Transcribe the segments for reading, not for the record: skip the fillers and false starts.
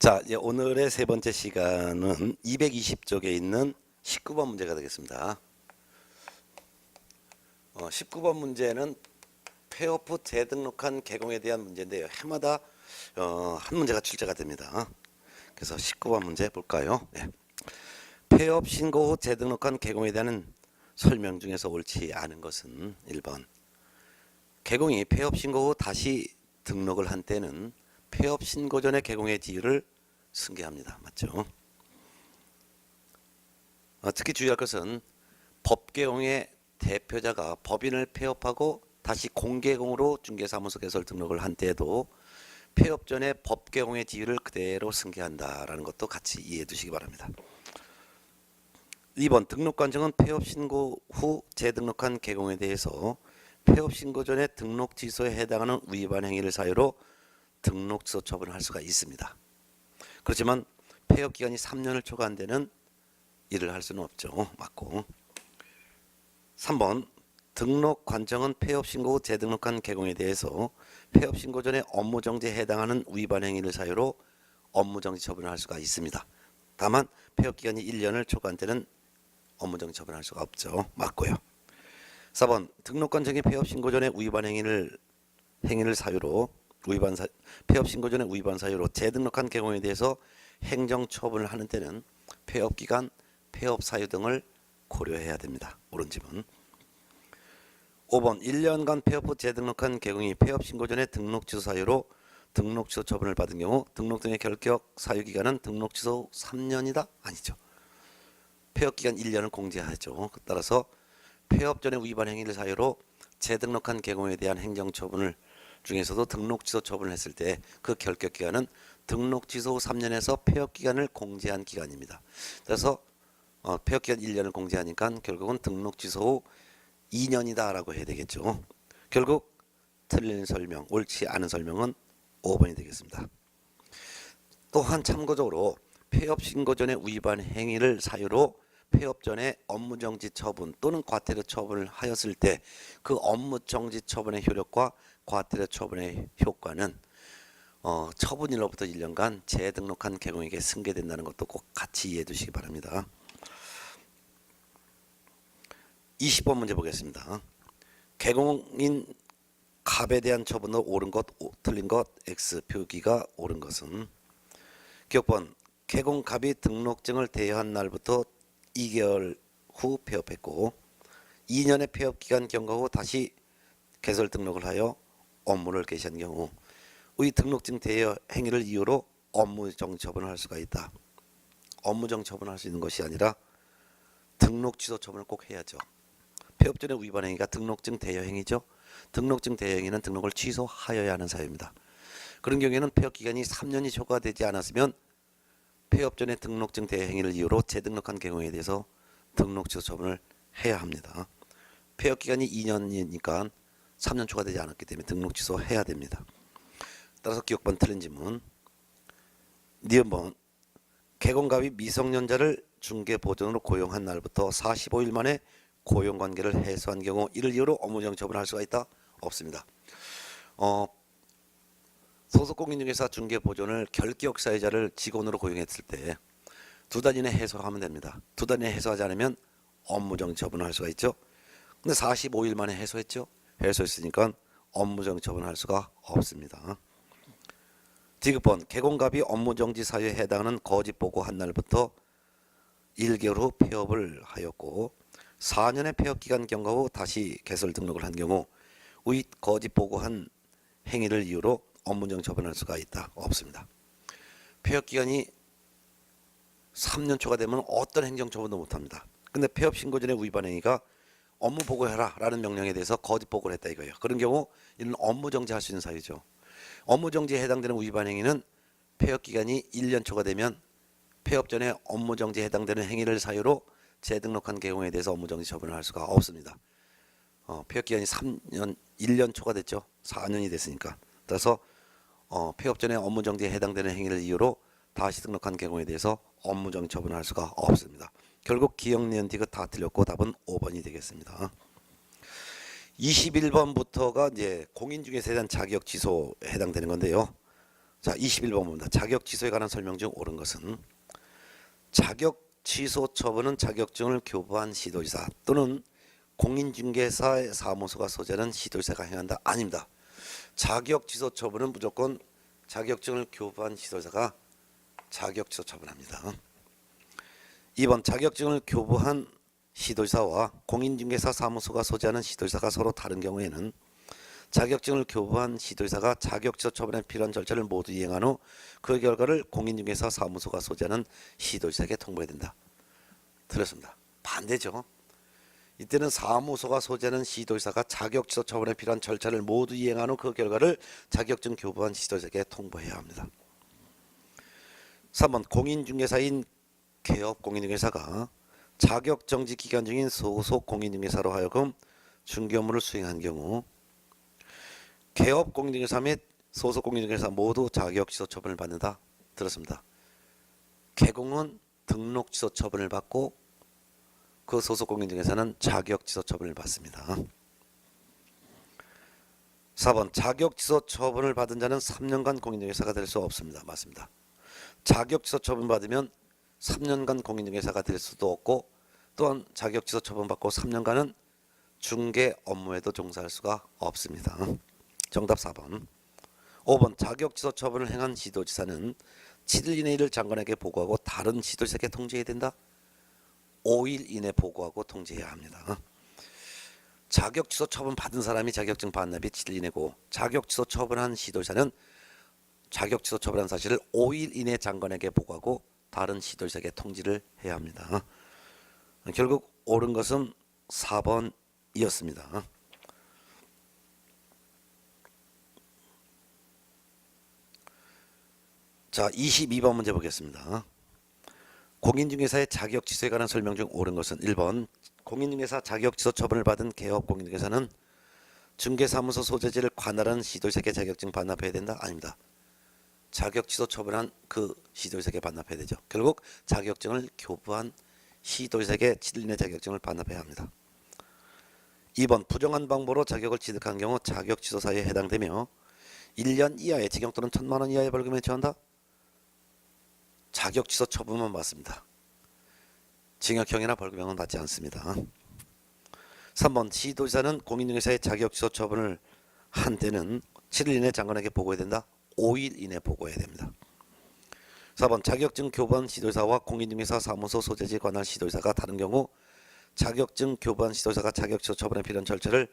자, 이제 오늘의 세 번째 시간은 220쪽에 있는 19번 문제가 되겠습니다. 19번 문제는 폐업후 재등록한 개공에 대한 문제인데요. 해마다 한 문제가 출제가 됩니다. 그래서 19번 문제 볼까요? 네. 폐업 신고 후 재등록한 개공에 대한 설명 중에서 옳지 않은 것은 1번. 개공이 폐업 신고 후 다시 등록을 한 때는 폐업 신고 전의 개공의 지위를 승계합니다. 맞죠? 특히 주의할 것은 법개공의 대표자가 법인을 폐업하고 다시 공개공으로 중개사무소 개설 등록을 한 때에도 폐업 전에 법개공의 지위를 그대로 승계한다라는 것도 같이 이해해 두시기 바랍니다. 2번 등록관청은 폐업 신고 후 재등록한 개공에 대해서 폐업 신고 전에 등록 취소에 해당하는 위반 행위를 사유로 등록 취소 처분을 할 수가 있습니다. 그렇지만 폐업 기간이 3년을 초과한 데는 일을 할 수는 없죠. 맞고. 3번 등록 관청은 폐업 신고 후 재등록한 개공에 대해서 폐업 신고 전에 업무 정지에 해당하는 위반 행위를 사유로 업무 정지 처분을 할 수가 있습니다. 다만 폐업 기간이 1년을 초과한 때는 업무 정지 처분을 할 수가 없죠. 맞고요. 4번 등록 관청이 폐업 신고 전에 위반 행위를 사유로 폐업 신고 전에 위반 사유로 재등록한 개공에 대해서 행정 처분을 하는 때는 폐업 기간, 폐업 사유 등을 고려해야 됩니다. 옳은 지문. 5번 1년간 폐업 후 재등록한 개공이 폐업 신고 전에 등록 취소 사유로 등록 취소 처분을 받은 경우 등록 등의 결격 사유 기간은 등록 취소 3년이다? 아니죠. 폐업 기간 1년을 공제하죠. 따라서 폐업 전에 위반 행위를 사유로 재등록한 개공에 대한 행정 처분을 중에서도 등록 취소 처분을 했을 때 그 결격 기간은 등록 취소 후 3년에서 폐업 기간을 공제한 기간입니다. 그래서 폐업 기간 1년을 공제하니까 결국은 등록 취소 후 2년이다라고 해야 되겠죠. 결국 틀린 설명, 옳지 않은 설명은 5번이 되겠습니다. 또한 참고적으로 폐업 신고 전에 위반 행위를 사유로 폐업 전에 업무정지 처분 또는 과태료 처분을 하였을 때 그 업무정지 처분의 효력과 과태료 처분의 효과는 처분일로부터 1년간 재등록한 개공에게 승계된다는 것도 꼭 같이 이해해 두시기 바랍니다. 20번 문제 보겠습니다. 개공인 갑에 대한 처분도 옳은 것, 틀린 것, X 표기가 옳은 것은 기억번 개공갑이 등록증을 대여한 날부터 2개월 후 폐업했고 2년의 폐업 기간 경과 후 다시 개설 등록을 하여 업무를 개시한 경우 의 등록증 대여 행위를 이유로 업무정지 처분을 할 수가 있다. 업무정지 처분을 할 수 있는 것이 아니라 등록 취소 처분을 꼭 해야죠. 폐업 전에 위반 행위가 등록증 대여 행위죠. 등록증 대여 행위는 등록을 취소하여야 하는 사유입니다. 그런 경우에는 폐업 기간이 3년이 초과되지 않았으면 폐업 전에 등록증 대여 행위를 이유로 재등록한 경우에 대해서 등록 취소 처분을 해야 합니다. 폐업 기간이 2년이니까 3년 초과되지 않았기 때문에 등록 취소해야 됩니다. 따라서 기억번 틀린 지문. 니은번 개공갑이 미성년자를 중개보전으로 고용한 날부터 45일 만에 고용관계를 해소한 경우 이를 이유로 업무정지 처분을 할 수가 있다? 없습니다. 소속공인중개사 중개보전을 결격 사유자를 직원으로 고용했을 때 2달 이내 해소하면 됩니다. 2달 이내 해소하지 않으면 업무정지 처분을 할 수가 있죠. 근데 45일 만에 해소했죠. 해소했으니까 업무정지 처분을 할 수가 없습니다. 디귿번 개공갑이 업무정지 사유에 해당하는 거짓 보고한 날부터 1개월 후 폐업을 하였고 4년의 폐업 기간 경과 후 다시 개설 등록을 한 경우 의 거짓 보고한 행위를 이유로 업무정지 처분할 수가 있다? 없습니다. 폐업 기간이 3년 초과되면 어떤 행정처분도 못합니다. 근데 폐업 신고 전에 위반 행위가 업무 보고해라 라는 명령에 대해서 거짓 보고를 했다 이거예요. 그런 경우 이는 업무정지할 수 있는 사유죠. 업무정지에 해당되는 위반 행위는 폐업 기간이 1년 초과되면 폐업 전에 업무정지에 해당되는 행위를 사유로 재등록한 개공에 대해서 업무정지 처분을 할 수가 없습니다. 폐업 기간이 1년 초과됐죠. 4년이 됐으니까. 따라서 폐업 전에 업무정지에 해당되는 행위를 이유로 다시 등록한 개공에 대해서 업무정지 처분을 할 수가 없습니다. 결국 기억, 니은, 디귿 다 틀렸고 답은 5번이 되겠습니다. 21번부터가 이제 공인중개사에 대한 자격 취소에 해당되는 건데요. 자, 21번입니다. 자격 취소에 관한 설명 중 옳은 것은 자격 취소 처분은 자격증을 교부한 시도지사 또는 공인중개사의 사무소가 소재는 시도지사가 행한다. 아닙니다. 자격 취소 처분은 무조건 자격증을 교부한 시도지사가 자격 취소 처분합니다. 2번 자격증을 교부한 시도지사와 공인중개사 사무소가 소재하는 시도지사가 서로 다른 경우에는 자격증을 교부한 시도지사가 자격 취소 처분에 필요한 절차를 모두 이행한 후 그 결과를 공인중개사 사무소가 소재하는 시도지사에게 통보해야 된다. 들었습니다. 반대죠. 이때는 사무소가 소재하는 시도지사가 자격 취소 처분에 필요한 절차를 모두 이행한 후 그 결과를 자격증 교부한 시도지사에게 통보해야 합니다. 3번 공인중개사인 개업 공인중개사가 자격정지 기간 중인 소속 공인중개사로 하여금 중개 업무를 수행한 경우 개업 공인중개사 및 소속 공인중개사 모두 자격 취소 처분을 받는다. 들었습니다. 개공은 등록 취소 처분을 받고 그 소속 공인중개사는 자격 취소 처분을 받습니다. 4번 자격 취소 처분을 받은 자는 3년간 공인중개사가 될 수 없습니다. 맞습니다. 자격 취소 처분 받으면 3년간 공인중개사가 될 수도 없고 또한 자격 취소 처분 받고 3년간은 중개 업무에도 종사할 수가 없습니다. 정답 4번. 5번 자격 취소 처분을 행한 시도지사는 7일 이내 이를 장관에게 보고하고 다른 시도지사에게 통지해야 된다. 5일 이내 보고하고 통지해야 합니다. 자격 취소 처분 받은 사람이 자격증 반납이 7일 이내고 자격 취소 처분한 시도지사는 자격 취소 처분한 사실을 5일 이내 장관에게 보고하고 다른 시도지사에게 통지를 해야 합니다. 결국 옳은 것은 4번이었습니다. 자, 22번 문제 보겠습니다. 공인중개사의 자격 취소에 관한 설명 중 옳은 것은 1번 공인중개사 자격 취소 처분을 받은 개업 공인중개사는 중개사무소 소재지를 관할하는 시도지사에게 자격증 반납해야 된다? 아닙니다. 자격 취소 처분한 그 시도지사에게 반납해야 되죠. 결국 자격증을 교부한 시도지사에게 7일 이내 자격증을 반납해야 합니다. 2번 부정한 방법으로 자격을 취득한 경우 자격 취소 사유에 해당되며 1년 이하의 징역 또는 1,000만 원 이하의 벌금에 처한다? 자격 취소 처분만 받습니다. 징역형이나 벌금형은 받지 않습니다. 3번 시도지사는 공인중개사의 자격 취소 처분을 한 때는 7일 이내 장관에게 보고해야 된다. 5일 이내 보고해야 됩니다. 4번 자격증 교부한 시도지사와 공인중개사 사무소 소재지에 관한 시도지사가 다른 경우 자격증 교부한 시도지사가 자격 취소 처분에 필요한 절차를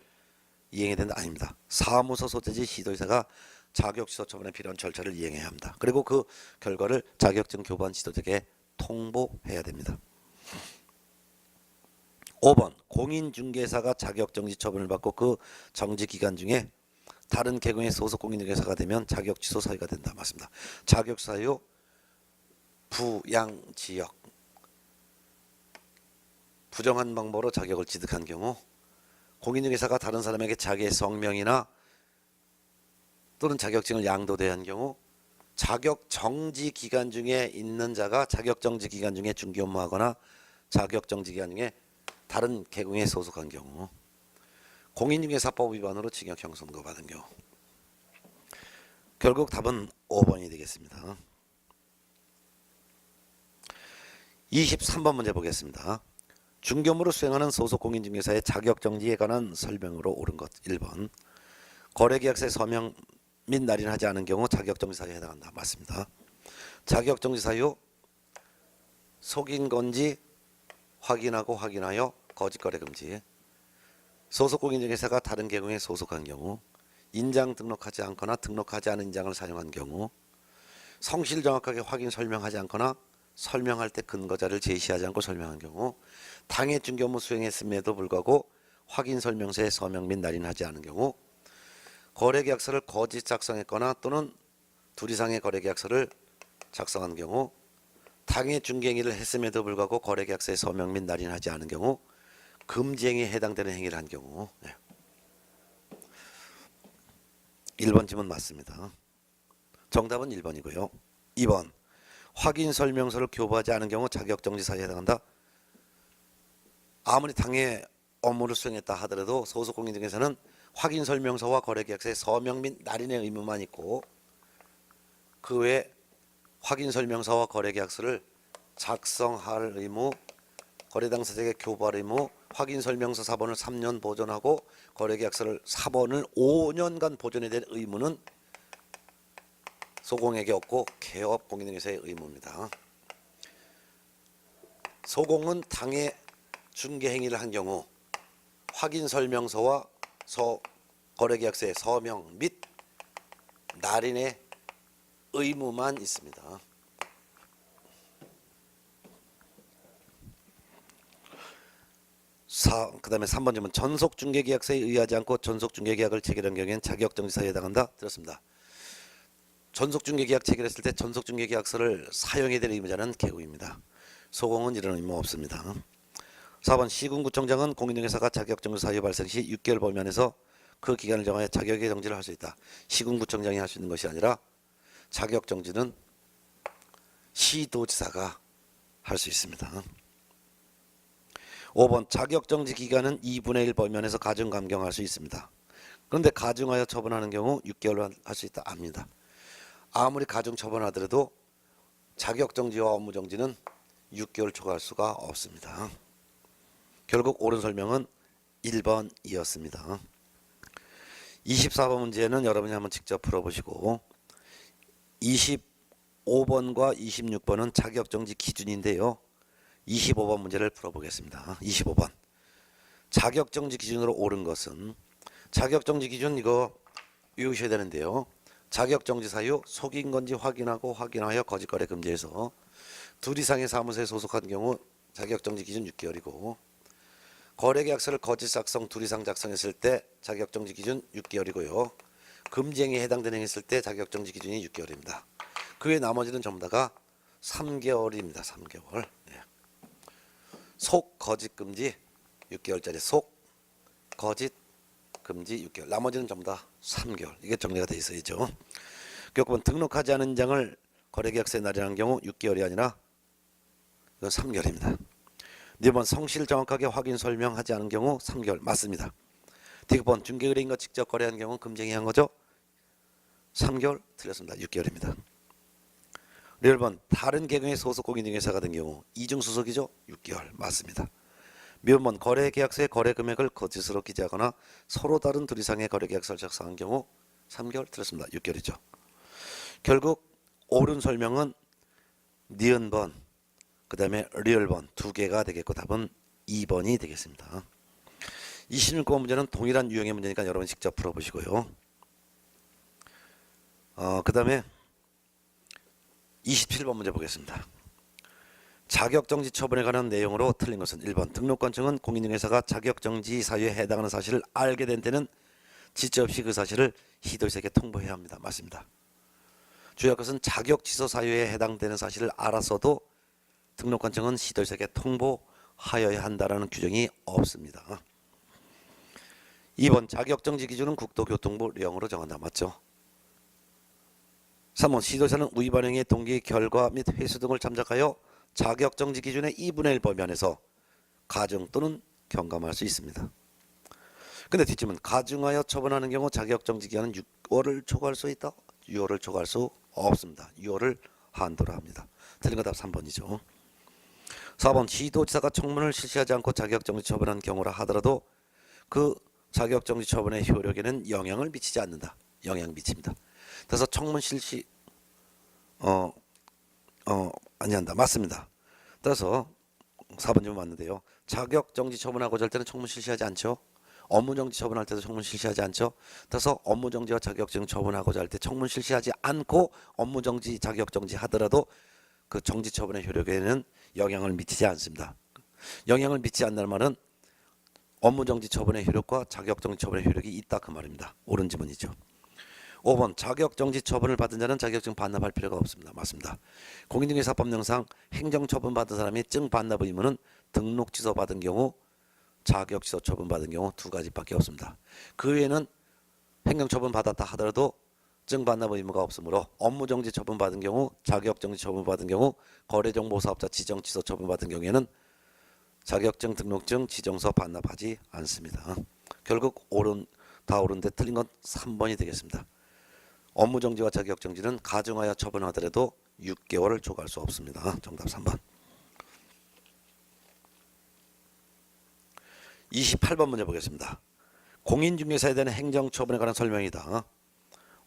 이행해야 된다. 아닙니다. 사무소 소재지 시도지사가 자격 취소 처분에 필요한 절차를 이행해야 합니다. 그리고 그 결과를 자격증 교부한 시도지사에게 통보해야 됩니다. 5번 공인중개사가 자격정지 처분을 받고 그 정지 기간 중에 다른 계층의 소속 공인중개사가 되면 자격 취소 사유가 된다. 맞습니다. 자격 사유 부양지역 부정한 방법으로 자격을 취득한 경우 공인중개사가 다른 사람에게 자기의 성명이나 또는 자격증을 양도돼야 한 경우 자격정지 기간 중에 있는 자가 자격정지 기간 중에 중개 업무하거나 자격정지 기간 중에 다른 계층에 소속한 경우 공인중개사법 위반으로 징역형 선고받은 경우 결국 답은 5번이 되겠습니다. 23번 문제 보겠습니다. 중개 업무를 수행하는 소속 공인중개사의 자격정지에 관한 설명으로 옳은 것 1번 거래계약서에 서명 및 날인하지 않은 경우 자격정지 사유에 해당한다. 맞습니다. 자격정지 사유 속인 건지 확인하고 확인하여 거짓거래 금지 소속 공인중개사가 다른 계층에 소속한 경우 인장 등록하지 않거나 등록하지 않은 인장을 사용한 경우 성실 정확하게 확인 설명하지 않거나 설명할 때 근거자를 제시하지 않고 설명한 경우 당해 중개 업무 수행했음에도 불구하고 확인 설명서에 서명 및 날인하지 않은 경우 거래계약서를 거짓 작성했거나 또는 둘 이상의 거래계약서를 작성한 경우 당해 중개행위를 했음에도 불구하고 거래계약서에 서명 및 날인하지 않은 경우 금지행위에 해당되는 행위를 한 경우 1번 질문 맞습니다. 정답은 1번이고요. 2번 확인 설명서를 교부하지 않은 경우 자격정지 사유에 해당한다. 아무리 당해 업무를 수행했다 하더라도 소속 공인중개사는 확인 설명서와 거래계약서에 서명 및 날인의 의무만 있고 그 외에 확인설명서와 거래계약서를 작성할 의무, 거래 당사자에게 교부할 의무, 확인설명서 사본을 3년 보존하고 거래계약서를 사본을 5년간 보존해야 될 의무는 소공에게 없고 개업 공인중개사의 의무입니다. 소공은 당해 중개행위를 한 경우 확인설명서와 거래계약서의 서명 및 날인의 의무만 있습니다. 그 다음에 3번 질문. 전속중개계약서에 의하지 않고 전속중개계약을 체결한 경우에는 자격정지사유에 해당한다. 들었습니다. 전속중개계약 체결했을 때 전속중개계약서를 사용해야 될 의무자는 개구입니다. 소공은 이런 의무 없습니다. 4번 시군구청장은 공인중개사가 자격정지 사유 발생 시 6개월 범위 안에서 그 기간을 정하여 자격의 정지를 할 수 있다. 시군구청장이 할 수 있는 것이 아니라 자격정지는 시도지사가 할 수 있습니다. 5번 자격정지 기간은 2분의 1 범위 안에서 가중 감경할 수 있습니다. 그런데 가중하여 처분하는 경우 6개월 할 수 있다. 압니다. 아무리 가중 처분하더라도 자격정지와 업무정지는 6개월 초과할 수가 없습니다. 결국 옳은 설명은 1번이었습니다. 24번 문제는 여러분이 한번 직접 풀어보시고 25번과 26번은 자격정지 기준인데요. 25번 문제를 풀어보겠습니다. 25번 자격정지 기준으로 옳은 것은 자격정지 기준 이거 외우셔야 되는데요. 자격정지 사유 속인 건지 확인하여 거짓거래 금지해서 둘 이상의 사무소에 소속한 경우 자격정지 기준 6개월이고 거래계약서를 거짓 작성 둘 이상 작성했을 때 자격정지 기준 6개월이고요. 금지행위에 해당되는 행위 했을 때 자격정지 기준이 6개월입니다. 그 외 나머지는 전부 다가 3개월입니다. 3개월. 네. 속 거짓 금지 6개월짜리 속 거짓 금지 6개월. 나머지는 전부 다 3개월. 이게 정리가 돼 있어야죠. 교육번 등록하지 않은 장을 거래계약서에 날인한 경우 6개월이 아니라 이건 3개월입니다. 4번 성실 정확하게 확인 설명하지 않은 경우 3개월 맞습니다. 디귿번 중개의뢰인과 직접 거래한 경우 금지행위 한 거죠. 3개월 틀렸습니다. 6개월입니다. 리얼번 다른 계경의 소속 공인중개사가 된 경우 이중소속이죠. 6개월 맞습니다. 미음번 거래계약서에 거래금액을 거짓으로 기재하거나 서로 다른 둘 이상의 거래계약서를 작성한 경우 3개월 틀렸습니다. 6개월이죠. 결국 옳은 설명은 니은번 그 다음에 리얼번 두 개가 되겠고 답은 2번이 되겠습니다. 26번 문제는 동일한 유형의 문제니까 여러분 직접 풀어보시고요. 그 다음에 27번 문제 보겠습니다. 자격정지 처분에 관한 내용으로 틀린 것은 1번 등록관청은 공인중개사가 자격정지 사유에 해당하는 사실을 알게 된 때는 지체 없이 그 사실을 시도지사에게 통보해야 합니다. 맞습니다. 주의할 것은 자격취소 사유에 해당되는 사실을 알았어도 등록관청은 시도지사에게 통보하여야 한다는 규정이 없습니다. 2번 자격정지 기준은 국토교통부 령으로 정한다. 맞죠? 3번 시도지사는 위반 행위의 동기, 결과 및 횟수 등을 참작하여 자격정지 기준의 2분의 1 범위 안에서 가중 또는 경감할 수 있습니다. 근데 뒷집은 가중하여 처분하는 경우 자격정지 기간은 6월을 초과할 수 있다. 6월을 초과할 수 없습니다. 6월을 한도로 합니다. 틀린 거 답 3번이죠. 4번 시도지사가 청문을 실시하지 않고 자격정지 처분한 경우라 하더라도 그 자격정지 처분의 효력에는 영향을 미치지 않는다. 영향 미칩니다. 그래서 청문 실시 아니한다. 맞습니다. 따라서 4번 좀 맞는데요. 자격정지 처분하고자 할 때는 청문 실시하지 않죠. 업무정지 처분할 때도 청문 실시하지 않죠. 따라서 업무정지와 자격정지 처분하고자 할 때 청문 실시하지 않고 업무정지, 자격정지 하더라도 그 정지 처분의 효력에는 영향을 미치지 않습니다. 영향을 미치지 않는 말은 업무정지 처분의 효력과 자격정지 처분의 효력이 있다 그 말입니다. 옳은 지문이죠. 5번 자격정지 처분을 받은 자는 자격증 반납할 필요가 없습니다. 맞습니다. 공인중개사법령상 행정처분 받은 사람이 증 반납 의무는 등록 취소 받은 경우, 자격 취소 처분 받은 경우 두 가지밖에 없습니다. 그 외에는 행정처분 받았다 하더라도 증 반납 의무가 없으므로 업무정지 처분 받은 경우, 자격정지 처분 받은 경우, 거래정보사업자 지정 취소 처분 받은 경우에는 자격증, 등록증, 지정서 반납하지 않습니다. 결국 다 옳은데 틀린 건 3번이 되겠습니다. 업무정지와 자격정지는 가중하여 처분하더라도 6개월을 초과할 수 없습니다. 정답 3번. 28번 문제 보겠습니다. 공인중개사에 대한 행정처분에 관한 설명이다.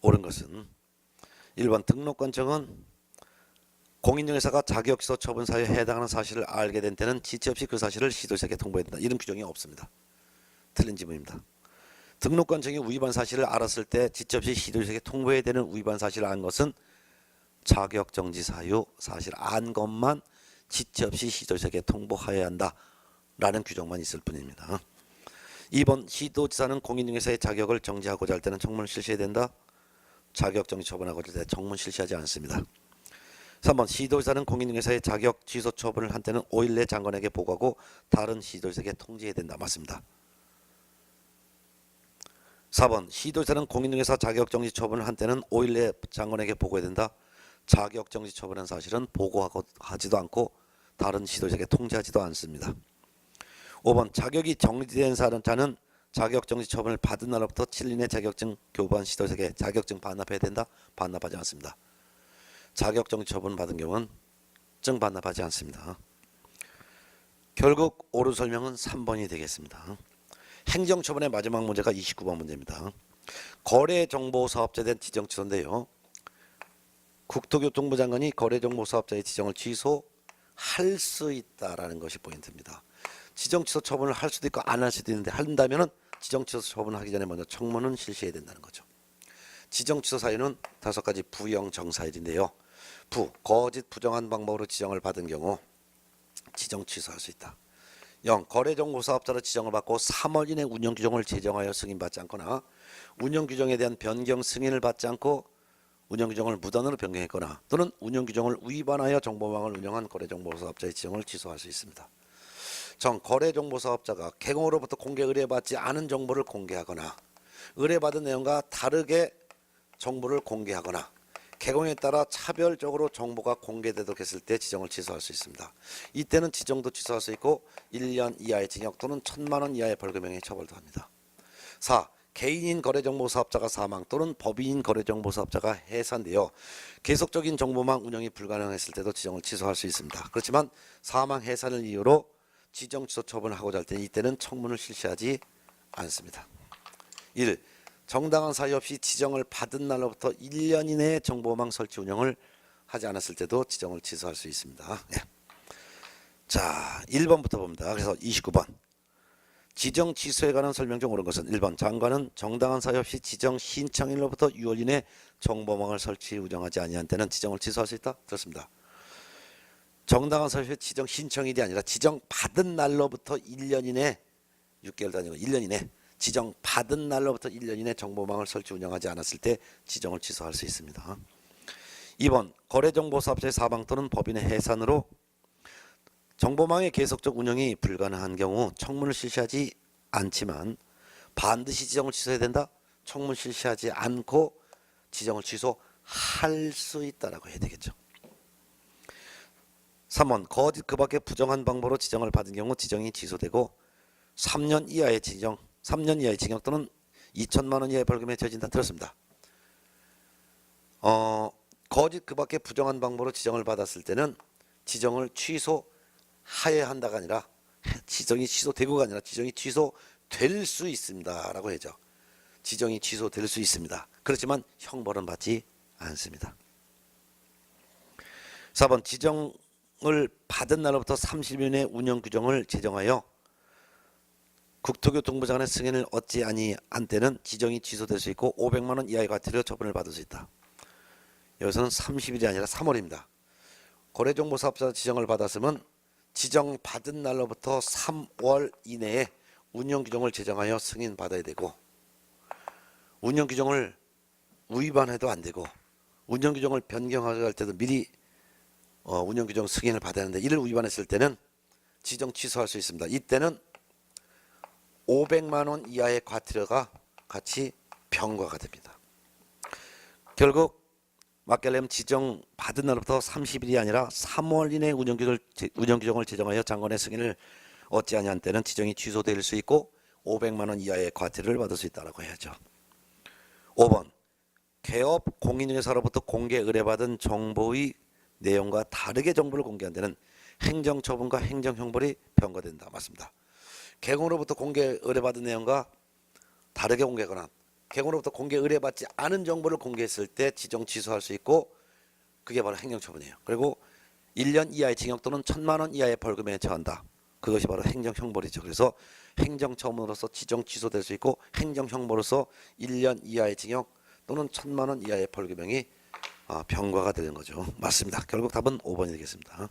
옳은 것은 1번 등록관청은 공인중개사가 자격지소 처분 사유에 해당하는 사실을 알게 된 때는 지체 없이 그 사실을 시도자에게 통보해야 된다. 이런 규정이 없습니다. 틀린 지문입니다. 등록관청이 위반 사실을 알았을 때 지체 없이 시도자에게 통보해야 되는 위반 사실을 안 것은 자격정지 사유 사실 안 것만 지체 없이 시도자에게 통보해야 한다라는 규정만 있을 뿐입니다. 2번 시도지사는 공인중개사의 자격을 정지하고자 할 때는 청문을 실시해야 된다. 자격정지 처분하고자 할 때 청문 실시하지 않습니다. 3번 시도지사는 공인중개사의 자격 취소 처분을 한 때는 5일 내 장관에게 보고하고 다른 시도지사에게 통지해야 된다. 맞습니다. 4번 시도지사는 공인중개사 자격정지 처분을 한 때는 5일 내 장관에게 보고해야 된다. 자격정지 처분한 사실은 보고하지도 않고 다른 시도지사에게 통지하지도 않습니다. 5번 자격이 정지된 자는 자격정지 처분을 받은 날로부터 7일 내 자격증 교부한 시도지사에게 자격증 반납해야 된다. 반납하지 않습니다. 자격정지 처분 받은 경우는 증 반납하지 않습니다. 결국 옳은 설명은 3번이 되겠습니다. 행정처분의 마지막 문제가 29번 문제입니다. 거래정보사업자에 대한 지정 취소인데요. 국토교통부 장관이 거래정보사업자의 지정을 취소할 수 있다라는 것이 포인트입니다. 지정 취소 처분을 할 수도 있고 안 할 수도 있는데 한다면은 지정 취소 처분을 하기 전에 먼저 청문은 실시해야 된다는 거죠. 지정 취소 사유는 5가지 부영 정사일인데요. 거짓 부정한 방법으로 지정을 받은 경우 지정 취소할 수 있다. 0. 거래정보사업자로 지정을 받고 3월 이내 운영규정을 제정하여 승인받지 않거나 운영규정에 대한 변경 승인을 받지 않고 운영규정을 무단으로 변경했거나 또는 운영규정을 위반하여 정보망을 운영한 거래정보사업자의 지정을 취소할 수 있습니다. 정. 거래정보사업자가 개공으로부터 공개 의뢰받지 않은 정보를 공개하거나 의뢰받은 내용과 다르게 정보를 공개하거나 개공에 따라 차별적으로 정보가 공개되도록 했을 때 지정을 취소할 수 있습니다. 이때는 지정도 취소할 수 있고 1년 이하의 징역 또는 1,000만 원 이하의 벌금형에 처벌도 합니다. 4. 개인인 거래정보사업자가 사망 또는 법인인 거래정보사업자가 해산되어 계속적인 정보망 운영이 불가능했을 때도 지정을 취소할 수 있습니다. 그렇지만 사망 해산을 이유로 지정 취소 처분을 하고자 할 때 이때는 청문을 실시하지 않습니다. 1. 정당한 사유 없이 지정을 받은 날로부터 1년 이내에 정보망 설치 운영을 하지 않았을 때도 지정을 취소할 수 있습니다. 예. 자, 1번부터 봅니다. 그래서 29번. 지정 취소에 관한 설명 중 옳은 것은 1번 장관은 정당한 사유 없이 지정 신청일로부터 6월 이내 정보망을 설치 운영하지 아니한 때는 지정을 취소할 수 있다. 그렇습니다. 정당한 사유 없이 지정 신청일이 아니라 지정 받은 날로부터 1년 이내 6개월도 아니고 1년 이내 지정 받은 날로부터 1년 이내 정보망을 설치 운영하지 않았을 때 지정을 취소할 수 있습니다. 2번 거래정보사업자의 사망 또는 법인의 해산으로 정보망의 계속적 운영이 불가능한 경우 청문을 실시하지 않지만 반드시 지정을 취소해야 된다. 청문 실시하지 않고 지정을 취소할 수 있다라고 해야 되겠죠. 3번 거짓 그 밖에 부정한 방법으로 지정을 받은 경우 지정이 취소되고 3년 이하의 징역 또는 2,000만 원 이하의 벌금에 처해진다. 들었습니다. 거짓 그 밖에 부정한 방법으로 지정을 받았을 때는 지정을 취소하여야 한다가 아니라 지정이 취소되고가 아니라 지정이 취소될 수 있습니다. 라고 해야죠. 지정이 취소될 수 있습니다. 그렇지만 형벌은 받지 않습니다. 4번 지정을 받은 날로부터 30일 내 운영규정을 제정하여 국토교통부 장관의 승인을 얻지 아니한 때는 지정이 취소될 수 있고 500만 원 이하의 과태료 처분을 받을 수 있다. 여기서는 30일이 아니라 3월입니다. 거래정보사업자 지정을 받았으면 지정받은 날로부터 3월 이내에 운영규정을 제정하여 승인받아야 되고 운영규정을 위반해도 안 되고 운영규정을 변경하려 할 때도 미리 운영규정 승인을 받아야 하는데 이를 위반했을 때는 지정 취소할 수 있습니다. 이때는 500만 원 이하의 과태료가 같이 병과가 됩니다. 결국 맡기려면 지정 받은 날부터 30일이 아니라 3월 이내 운영규정을 제정하여 장관의 승인을 얻지 아니한 때는 지정이 취소될 수 있고 500만 원 이하의 과태료를 받을 수 있다고 해야죠. 5번 개업 공인중개사로부터 공개 의뢰받은 정보의 내용과 다르게 정보를 공개한 데는 행정처분과 행정형벌이 병과된다. 맞습니다. 개공으로부터 공개 의뢰받은 내용과 다르게 공개하거나 개공으로부터 공개 의뢰받지 않은 정보를 공개했을 때 지정 취소할 수 있고 그게 바로 행정처분이에요. 그리고 1년 이하의 징역 또는 1,000만 원 이하의 벌금에 처한다. 그것이 바로 행정형벌이죠. 그래서 행정처분으로서 지정 취소될 수 있고 행정형벌로서 1년 이하의 징역 또는 1,000만 원 이하의 벌금형이 병과가 되는 거죠. 맞습니다. 결국 답은 5번이 되겠습니다.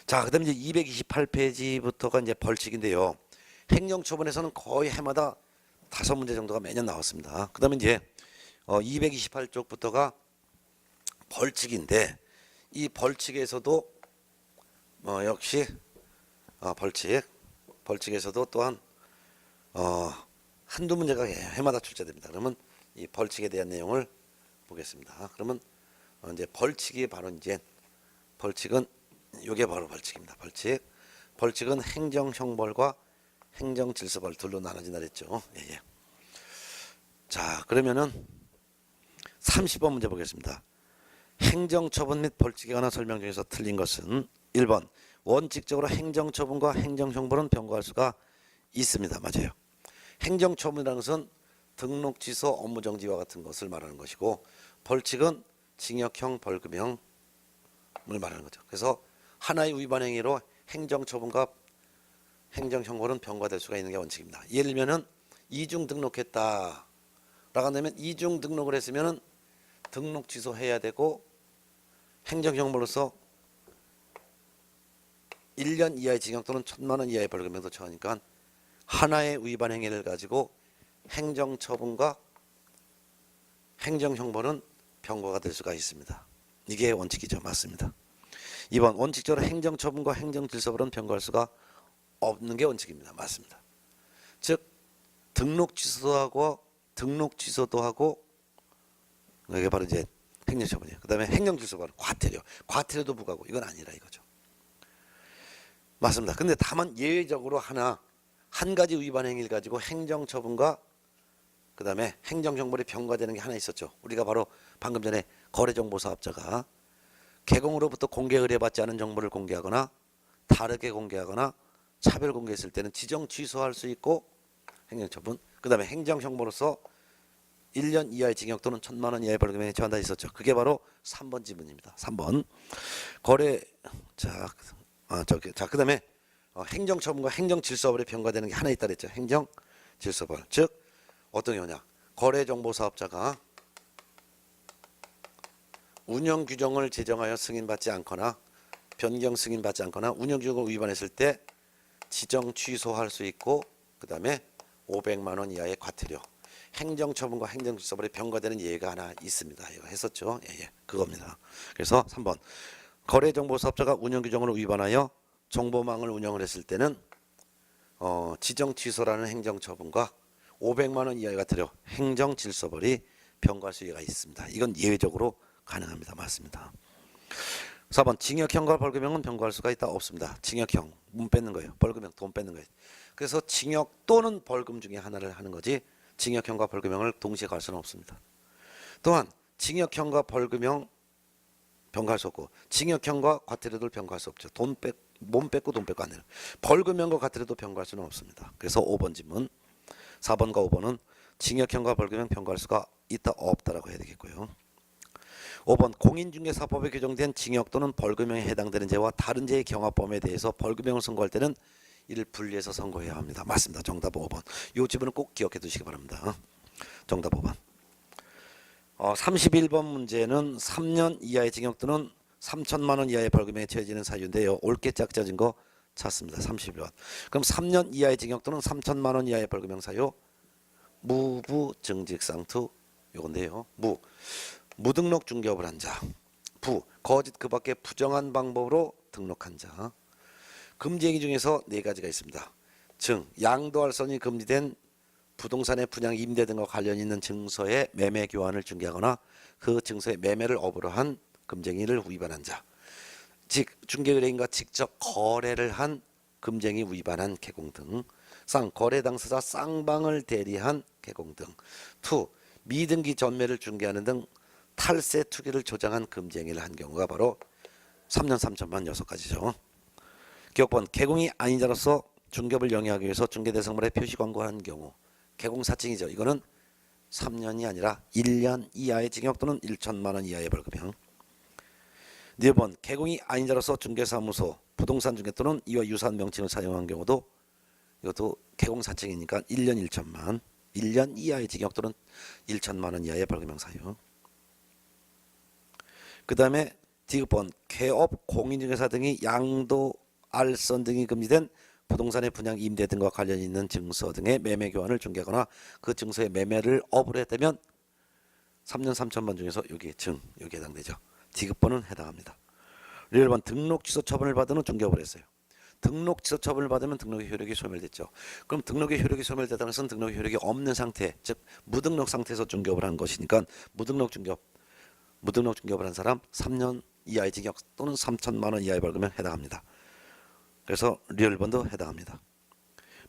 자, 그다음에 이제 228페이지부터가 이제 벌칙인데요. 행정처분에서는 거의 해마다 5문제 정도가 매년 나왔습니다. 그다음에 이제 228쪽부터가 벌칙인데 이 벌칙에서도 역시 벌칙에서도 또한 한두 문제가 해마다 출제됩니다. 그러면 이 벌칙에 대한 내용을 보겠습니다. 그러면 이제 벌칙이 바로 이제 벌칙은 이게 바로 벌칙입니다. 벌칙은 행정형벌과 행정질서벌 둘로 나눠진다 그랬죠. 예. 자, 그러면은 30번 문제 보겠습니다. 행정처분 및 벌칙에 관한 설명 중에서 틀린 것은 1번 원칙적으로 행정처분과 행정형벌은 병과할 수가 있습니다. 맞아요. 행정처분이라는 것은 등록 취소, 업무정지와 같은 것을 말하는 것이고 벌칙은 징역형, 벌금형을 말하는 거죠. 그래서 하나의 위반 행위로 행정처분과 행정형벌은 병과될 수가 있는 게 원칙입니다. 예를 들면은 이중 등록했다 라고 한다면 이중 등록을 했으면은 등록 취소해야 되고 행정형벌로서 1년 이하의 징역 또는 1,000만 원 이하의 벌금형도 처하니까 하나의 위반 행위를 가지고 행정처분과 행정형벌은 병과가 될 수가 있습니다. 이게 원칙이죠. 맞습니다. 2번 원칙적으로 행정처분과 행정질서벌은 병과할 수가 없는 게 원칙입니다. 맞습니다. 즉 등록 취소도 하고 이게 바로 이제 행정처분이에요. 그 다음에 행정질서벌 과태료도 부과하고 이건 아니라 이거죠. 맞습니다. 근데 다만 예외적으로 한 가지 위반 행위를 가지고 행정처분과 그 다음에 행정형벌이 병과되는 게 하나 있었죠. 우리가 바로 방금 전에 거래정보사업자가 개공으로부터 공개 의뢰받지 않은 정보를 공개하거나 다르게 공개하거나 차별 공개했을 때는 지정 취소할 수 있고 행정처분, 그 다음에 행정형벌로서 1년 이하의 징역 또는 1,000만 원 이하의 벌금에 처한다 있었죠. 그게 바로 3번 지문입니다. 3번 그 다음에 행정처분과 행정질서벌이 병과되는 게 하나 있다 그랬죠. 행정질서벌, 즉 어떤 경우냐, 거래정보사업자가 운영규정을 제정하여 승인받지 않거나 변경 승인받지 않거나 운영규정을 위반했을 때 지정 취소할 수 있고 그 다음에 500만 원 이하의 과태료, 행정처분과 행정질서벌이 병과되는 예가 하나 있습니다. 이거 했었죠. 예, 그겁니다. 그래서 3번 거래정보사업자가 운영규정을 위반하여 정보망을 운영을 했을 때는 지정 취소라는 행정처분과 500만 원 이하의 과태료, 행정질서벌이 병과할 수가 있습니다. 이건 예외적으로 가능합니다. 맞습니다. 4번 징역형과 벌금형은 병과할 수가 있다. 없습니다. 징역형 문 뺏는 거예요. 벌금형 돈 뺏는 거예요. 그래서 징역 또는 벌금 중에 하나를 하는 거지 징역형과 벌금형을 동시에 갈 수는 없습니다. 또한 징역형과 벌금형 병과할 수 없고 징역형과 과태료도 병과할 수 없죠. 몸 뺏고 돈 뺏고 안 돼요. 벌금형과 과태료도 병과할 수는 없습니다. 그래서 5번 질문 4번과 5번은 징역형과 벌금형 병과할 수가 있다 없다라고 해야 되겠고요. 5번 공인중개사법에 규정된 징역 또는 벌금형에 해당되는 죄와 다른 죄의 경합범에 대해서 벌금형을 선고할 때는 이를 분리해서 선고해야 합니다. 맞습니다. 정답 5번. 이 지문은 꼭 기억해 두시기 바랍니다. 정답 5번. 31번 문제는 3년 이하의 징역 또는 3천만 원 이하의 벌금형에 처해지는 사유인데요. 옳게 짝짜진 거 찾습니다. 31번. 그럼 3년 이하의 징역 또는 3천만 원 이하의 벌금형 사유 무부 증직상투 요건데요. 무등록 중개업을 한 자, 거짓 그 밖에 부정한 방법으로 등록한 자. 금지 행위 중에서 4가지가 있습니다. 양도할선이 금지된 부동산의 분양, 임대 등과 관련 있는 증서의 매매 교환을 중개하거나 그 증서의 매매를 업으로 한 금지 행위를 위반한 자. 즉 중개의뢰인과 직접 거래를 한 금지 행위 위반한 개공 등. 거래 당사자 쌍방을 대리한 개공 등. 미등기 전매를 중개하는 등 탈세 투기를 조장한 금지 행위를 한 경우가 바로 3년 3천만 6가지죠. 기억번 개공이 아닌 자로서 중개업을 영위하기 위해서 중개대상물에 표시 광고한 경우 개공사칭이죠. 이거는 3년이 아니라 1년 이하의 징역 또는 1천만 원 이하의 벌금형. 4번 개공이 아닌 자로서 중개사무소 부동산 중개 또는 이와 유사한 명칭을 사용한 경우도 이것도 개공사칭이니까 1년 1천만 1년 이하의 징역 또는 1천만 원 이하의 벌금형 사유. 그 다음에 디귿번 개업 공인중개사 등이 양도 알선 등이 금지된 부동산의 분양 임대 등과 관련이 있는 증서 등의 매매 교환을 중개하거나 그 증서의 매매를 업으로 했다면 3년 3천만 중에서 여기에 여기에 해당되죠. 디귿번은 해당합니다. 1번 등록 취소 처분을 받은 후 중개업을 했어요. 등록 취소 처분을 받으면 등록의 효력이 소멸됐죠. 그럼 등록의 효력이 소멸됐다는 것은 등록의 효력이 없는 상태, 즉 무등록 상태에서 중개업을 한 것이니까 무등록 중개업을 한 사람 3년 이하의 징역 또는 3천만 원 이하의 벌금에 해당합니다. 그래서 리얼번도 해당합니다.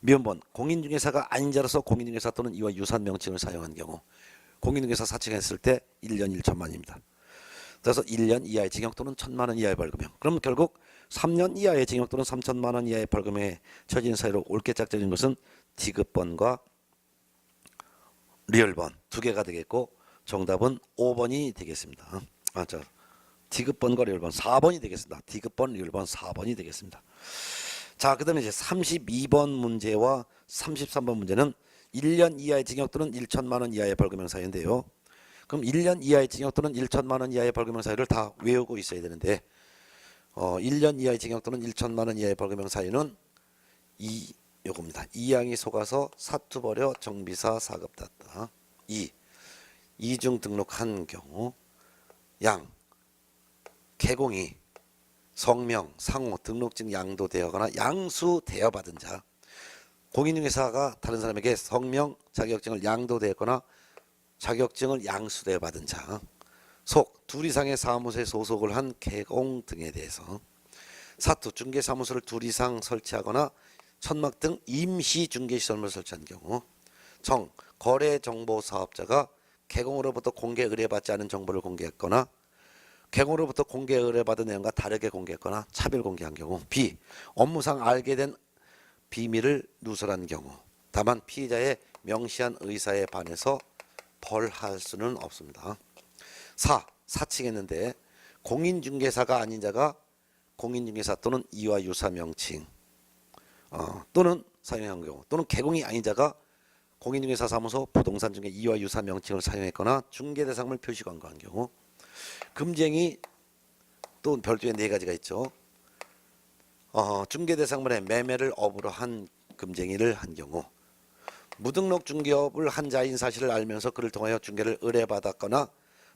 미음번 공인중개사가 아닌 자로서 공인중개사 또는 이와 유사한 명칭을 사용한 경우 공인중개사 사칭했을 때 1년 1천만입니다. 그래서 1년 이하의 징역 또는 1천만 원 이하의 벌금형. 그럼 결국 3년 이하의 징역 또는 3천만 원 이하의 벌금에 처진 사유로 옳게 짝져진 것은 디귿번과 리얼번 두 개가 되겠고 정답은 5번이 되겠습니다. 디귿번과 리얼번 4번이 되겠습니다. 디귿번, 리얼번 4번이 되겠습니다. 자, 그 다음에 이제 32번 문제와 33번 문제는 1년 이하의 징역 또는 1천만 원 이하의 벌금형 사유인데요. 그럼 1년 이하의 징역 또는 1천만 원 이하의 벌금형 사유를 다 외우고 있어야 되는데 1년 이하의 징역 또는 1천만 원 이하의 벌금형 사유는 요겁니다. 이양이 속아서 사투 벌여 정비사 사급 땄다. 이중 등록한 경우 양 개공이 성명, 상호, 등록증 양도되어거나 양수되어 받은 자 공인중개사가 다른 사람에게 성명, 자격증을 양도되었거나 자격증을 양수되어 받은 자 속, 둘 이상의 사무소에 소속을 한 개공 등에 대해서 사투, 중개사무소를 둘 이상 설치하거나 천막 등 임시 중개시설물을 설치한 경우 정, 거래정보사업자가 개공으로부터 공개 의뢰받지 않은 정보를 공개했거나 개공으로부터 공개 의뢰받은 내용과 다르게 공개했거나 차별 공개한 경우 비, 업무상 알게 된 비밀을 누설한 경우 다만 피의자의 명시한 의사에 반해서 벌할 수는 없습니다. 사칭했는데 공인중개사가 아닌 자가 공인중개사 또는 이와 유사 명칭 또는 사용한 경우 또는 개공이 아닌 자가 공인중개사 사무소 부동산 중개 이와 유사 명칭을 사용했거나 중개대상물 표시 광고한 경우 금지행위 또 별도의 4가지가 있죠. 중개대상물의 매매를 업으로 한 금지행위를 한 경우 무등록 중개업을 한 자인 사실을 알면서 그를 통하여 중개를 의뢰받았거나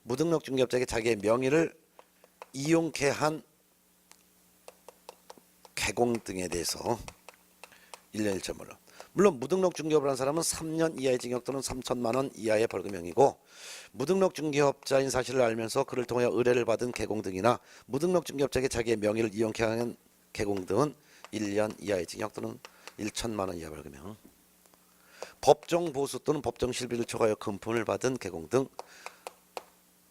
무등록 중개업자에게 자기의 명의를 이용케 한 개공 등에 대해서 1년 1천만 원. 물론 무등록 중개업을 한 사람은 3년 이하의 징역 또는 3천만 원 이하의 벌금형이고 무등록 중개업자인 사실을 알면서 그를 통하여 의뢰를 받은 개공 등이나 무등록 중개업자에게 자기의 명의를 이용케 한 개공 등은 1년 이하의 징역 또는 1천만 원 이하 벌금형. 법정 보수 또는 법정 실비를 초과하여 금품을 받은 개공 등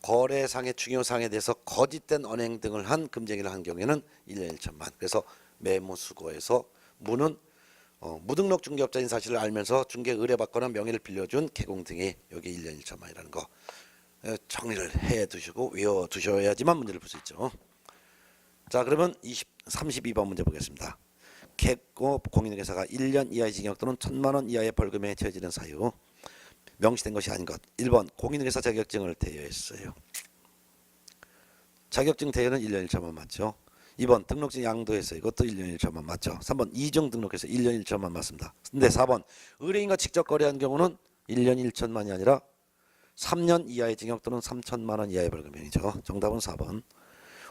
거래상의 중요사항에 대해서 거짓된 언행 등을 한 금쟁이를 한 경우에는 1년 1천만. 그래서 매무수고에서 무는 무등록 중개업자인 사실을 알면서 중개 의뢰받거나 명의를 빌려준 개공 등이 여기 1년 1천만이라는 거 정리를 해 두시고 외워 두셔야지만 문제를 풀 수 있죠. 자, 그러면 32번 문제 보겠습니다. 개업 공인중개사가 1년 이하의 징역 또는 1천만 원 이하의 벌금에 처해지는 사유 명시된 것이 아닌 것. 1번 공인중개사 자격증을 대여했어요. 자격증 대여는 1년 1천만 맞죠. 2번 등록증 양도했어요. 이것도 1년 1천만 맞죠. 3번 이중 등록해서 1년 1천만 맞습니다. 근데 4번 의뢰인과 직접 거래한 경우는 1년 1천만이 아니라 3년 이하의 징역 또는 3천만 원 이하의 벌금형이죠. 정답은 4번.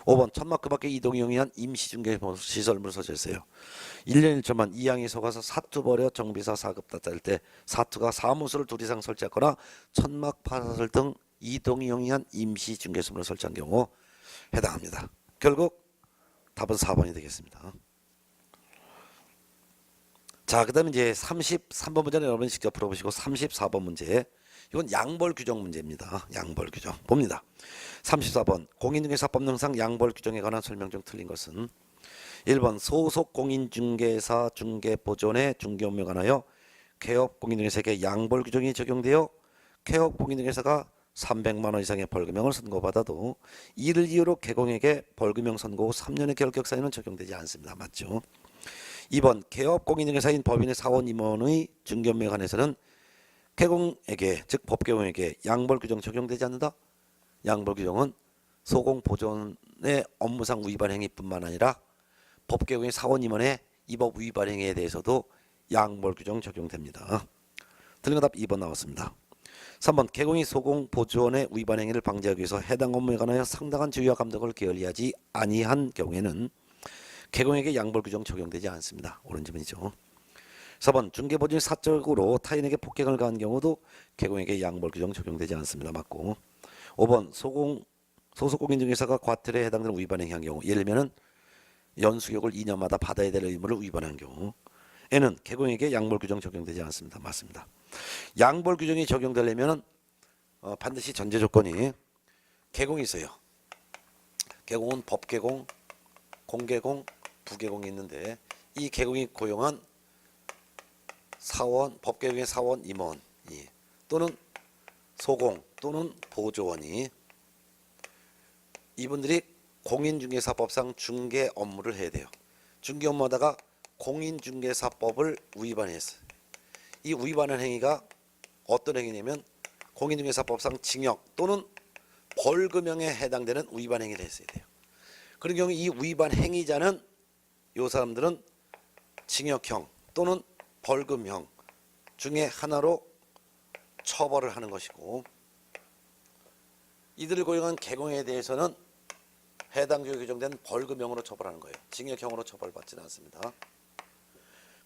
5번 천막 그 밖에 이동이 용이한 임시중개 시설물을 설치했어요. 1년 1천만 이양이 속아서 사투 벌여 정비사 사급 땄을 때 사투가 사무소를 둘 이상 설치하거나 천막 파설 등 이동이 용이한 임시중개시설물을 설치한 경우 해당합니다. 결국 답은 4번이 되겠습니다. 자, 그 다음에 이제 33번 문제는 여러분이 직접 풀어보시고 34번 문제 이건 양벌 규정 문제입니다. 양벌 규정 봅니다. 34번 공인중개사법령상 양벌 규정에 관한 설명 중 틀린 것은 1번 소속 공인중개사 중개보존의 중개 업무에 관하여 개업 공인중개사에게 양벌 규정이 적용되어 개업 공인중개사가 300만 원 이상의 벌금형을 선고받아도 이를 이유로 개공에게 벌금형 선고 후 3년의 결격 사유는 적용되지 않습니다. 맞죠? 2번 개업 공인중개사인 법인의 사원 임원의 중개 업무에 관해서는 개공에게 즉 법개공에게 양벌 규정 적용되지 않는다. 양벌 규정은 소공 보존의 업무상 위반 행위뿐만 아니라 법개공의 사원 임원의 이 법 위반 행위에 대해서도 양벌 규정 적용됩니다. 틀린 답 2번 나왔습니다. 3번 개공이 소공 보존의 위반 행위를 방지하기 위해서 해당 업무에 관하여 상당한 주의와 감독을 게을리하지 아니한 경우에는 개공에게 양벌 규정 적용되지 않습니다. 옳은 질문이죠. 4번 중개보증이 사적으로 타인에게 폭행을 가한 경우도 개공에게 양벌 규정 적용되지 않습니다. 맞고 5번 소속 공인중개사가 과태료에 해당되는 위반 행위한 경우 예를 들면 연수격을 2년마다 받아야 될 의무를 위반한 경우에는 개공에게 양벌 규정 적용되지 않습니다. 맞습니다. 양벌 규정이 적용되려면 반드시 전제 조건이 개공이 있어요. 개공은 법개공, 공개공, 부개공이 있는데 이 개공이 고용한 사원, 법개공의 사원 임원이 또는 소공 또는 보조원이 이분들이 공인중개사법상 중개 업무를 해야 돼요. 중개 업무하다가 공인중개사법을 위반했어요. 이 위반한 행위가 어떤 행위냐면 공인중개사법상 징역 또는 벌금형에 해당되는 위반 행위를 했어야 돼요. 그런 경우 이 위반 행위자는 이 사람들은 징역형 또는 벌금형 중에 하나로 처벌을 하는 것이고 이들을 고용한 개공에 대해서는 해당 규정에 규정된 벌금형으로 처벌하는 거예요. 징역형으로 처벌받지는 않습니다.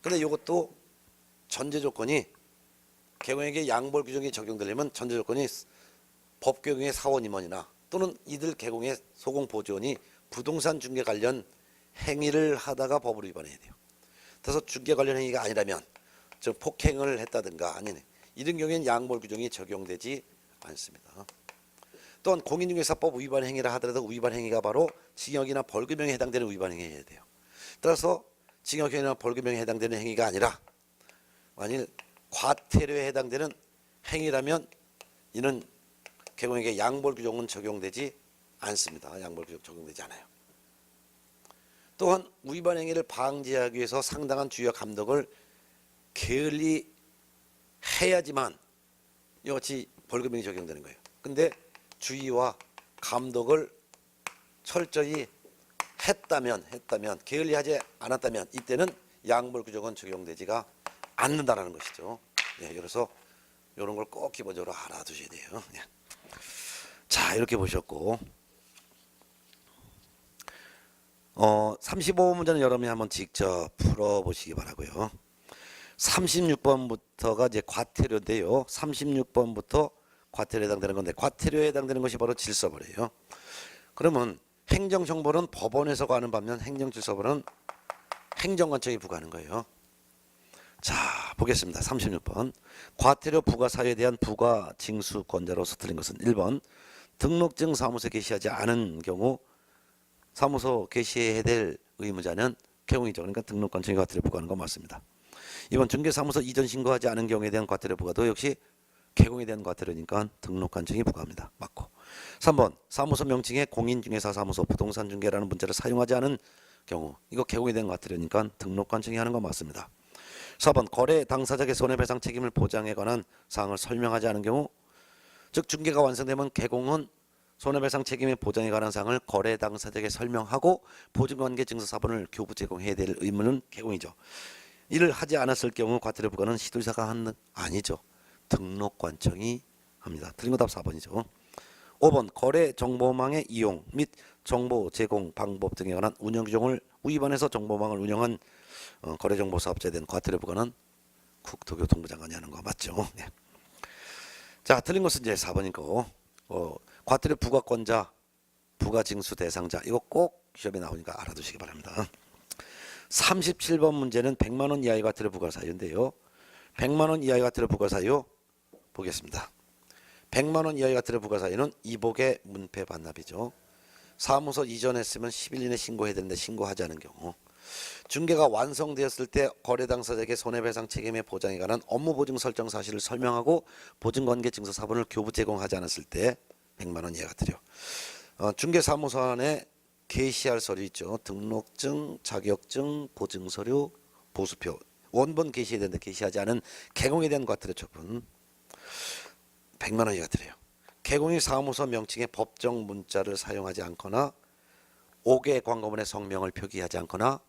근데 이것도 전제 조건이 개공에게 양벌 규정이 적용되려면 전제 조건이 법개공의 사원 임원이나 또는 이들 개공의 소공 보조원이 부동산 중개 관련 행위를 하다가 법을 위반해야 돼요. 그래서 중개 관련 행위가 아니라면 즉 폭행을 했다든가 아니네 이런 경우에는 양벌 규정이 적용되지 않습니다. 또한 공인중개사법 위반 행위라 하더라도 위반 행위가 바로 징역이나 벌금형에 해당되는 위반 행위여야 돼요. 따라서 징역형이나 벌금형에 해당되는 행위가 아니라 만일 과태료에 해당되는 행위라면 이는 개공에게 양벌 규정은 적용되지 않습니다. 양벌 규정 적용되지 않아요. 또한 위반 행위를 방지하기 위해서 상당한 주의와 감독을 게을리 해야지만 이같이 벌금형이 적용되는 거예요. 근데 주의와 감독을 철저히 했다면 게을리하지 않았다면 이때는 양벌 규정은 적용되지가 않는다라는 것이죠. 예, 그래서 이런 걸 꼭 기본적으로 알아두셔야 돼요. 예. 자 이렇게 보셨고 35번 문제는 여러분이 한번 직접 풀어보시기 바라고요. 36번부터가 이제 과태료인데요. 36번부터 과태료에 해당되는 건데 과태료에 해당되는 것이 바로 질서벌이에요. 그러면 행정정벌은 법원에서 가는 반면 행정질서벌은 행정관청이 부과하는 거예요. 자 보겠습니다. 36번 과태료 부과 사유에 대한 부과 징수권자로서 틀린 것은 1번 등록증 사무소에 게시하지 않은 경우 사무소 게시해야 될 의무자는 개공이죠. 그러니까 등록관청이 과태료 부과하는 거 맞습니다. 2번 중개사무소 이전 신고하지 않은 경우에 대한 과태료 부과도 역시 개공에 대한 과태료니까 등록관청이 부과합니다. 맞고 3번 사무소 명칭에 공인중개사 사무소 부동산 중개라는 문자를 사용하지 않은 경우 이거 개공에 대한 과태료니까 등록관청이 하는 거 맞습니다. 4번 거래 당사자의 손해배상 책임을 보장에 관한 사항을 설명하지 않은 경우 즉 중개가 완성되면 개공은 손해배상 책임의 보장에 관한 사항을 거래 당사자에게 설명하고 보증관계 증서 사본을 교부 제공해야 될 의무는 개공이죠. 이를 하지 않았을 경우 과태료 부과는 시도지사가 하는 아니죠. 등록관청이 합니다. 틀린 거 답 4번이죠. 5번 거래 정보망의 이용 및 정보 제공 방법 등에 관한 운영 규정을 위반해서 정보망을 운영한 거래정보 사업자에 대한 과태료 부과는 국토교통부 장관이 하는 거 맞죠? 네. 자 틀린 것은 이제 4번인 거 과태료 부과권자 부과징수 대상자 이거 꼭 시험에 나오니까 알아두시기 바랍니다. 37번 문제는 100만 원 이하의 과태료 부과 사유인데요. 100만 원 이하의 과태료 부과 사유 보겠습니다. 100만 원 이하의 과태료 부과 사유는 이복의 문패 반납이죠. 사무소 이전했으면 10일 이내 신고해야 되는데 신고하지 않은 경우, 중개가 완성되었을 때 거래 당사자에게 손해배상 책임의 보장에 관한 업무 보증 설정 사실을 설명하고 보증관계 증서 사본을 교부 제공하지 않았을 때 100만 원 이하 과태료. 중개사무소 안에 게시할 서류 있죠. 등록증, 자격증, 보증서류, 보수표. 원본 게시해야 되는데 게시하지 않은 개공에 대한 과태료 처분 100만 원 이하 과태료예요. 개공이 사무소 명칭에 법정 문자를 사용하지 않거나 5개 광고문의 성명을 표기하지 않거나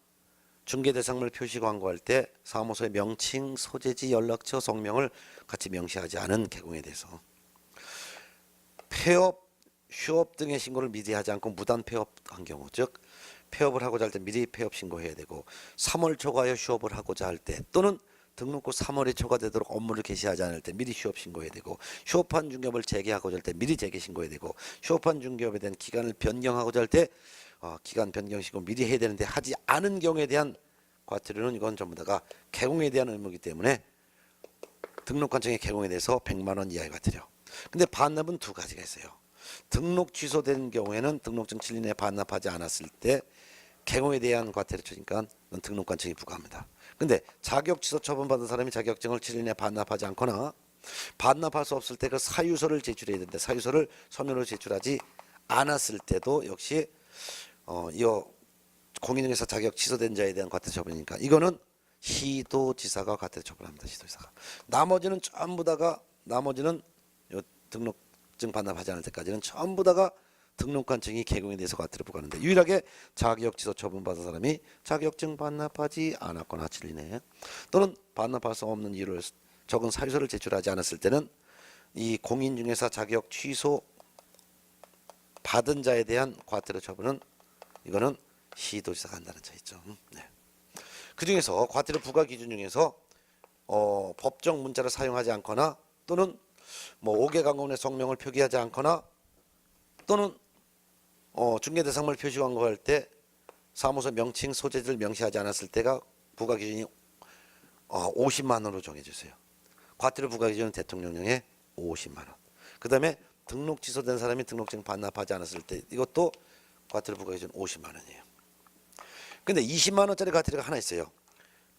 중개대상물 표시 광고할 때 사무소의 명칭, 소재지, 연락처, 성명을 같이 명시하지 않은 개공에 대해서 폐업, 휴업 등의 신고를 미리 하지 않고 무단 폐업한 경우, 즉 폐업을 하고자 할 때 미리 폐업 신고해야 되고 3월 초과하여 휴업을 하고자 할 때 또는 등록 후 3월이 초과되도록 업무를 개시하지 않을 때 미리 휴업 신고해야 되고 휴업한 중개업을 재개하고자 할 때 미리 재개 신고해야 되고 휴업한 중개업에 대한 기간을 변경하고자 할 때 기간 변경 신고 미리 해야 되는데 하지 않은 경우에 대한 과태료는 이건 전부 다가 개공에 대한 의무이기 때문에 등록관청의 개공에 대해서 100만 원 이하의 과태료. 근데 반납은 두 가지가 있어요. 등록 취소된 경우에는 등록증 7일 내에 반납하지 않았을 때 개공에 대한 과태료 처니까 등록관청이 부과합니다. 근데 자격 취소 처분받은 사람이 자격증을 7일 내에 반납하지 않거나 반납할 수 없을 때 그 사유서를 제출해야 되는데 사유서를 서면으로 제출하지 않았을 때도 역시 이 공인중개사 자격 취소된 자에 대한 과태료 처분이니까 이거는 시도지사가 과태료 처분합니다. 시도지사가. 나머지는 전부 다가 나머지는 등록증 반납하지 않을 때까지는 전부 다가 등록관청이 개공에 대해서 과태료 부과하는데 유일하게 자격 취소 처분받은 사람이 자격증 반납하지 않았거나 7일 내에 또는 반납할 수 없는 이유를 적은 사유서를 제출하지 않았을 때는 이 공인중개사 자격 취소 받은 자에 대한 과태료 처분은 이거는 시도지사가 한다는 차이죠. 네. 그 중에서 과태료 부과 기준 중에서 법정 문자를 사용하지 않거나 또는 5개 광고문의 성명을 표기하지 않거나 또는 중개대상물 표시 광고할 때 사무소 명칭, 소재지를 명시하지 않았을 때가 부과 기준이 50만 원으로 정해졌어요. 과태료 부과 기준은 대통령령에 50만 원. 그 다음에 등록 취소된 사람이 등록증 반납하지 않았을 때 이것도 과태료 부과 기준 50만 원이에요. 근데 20만 원짜리 과태료가 하나 있어요.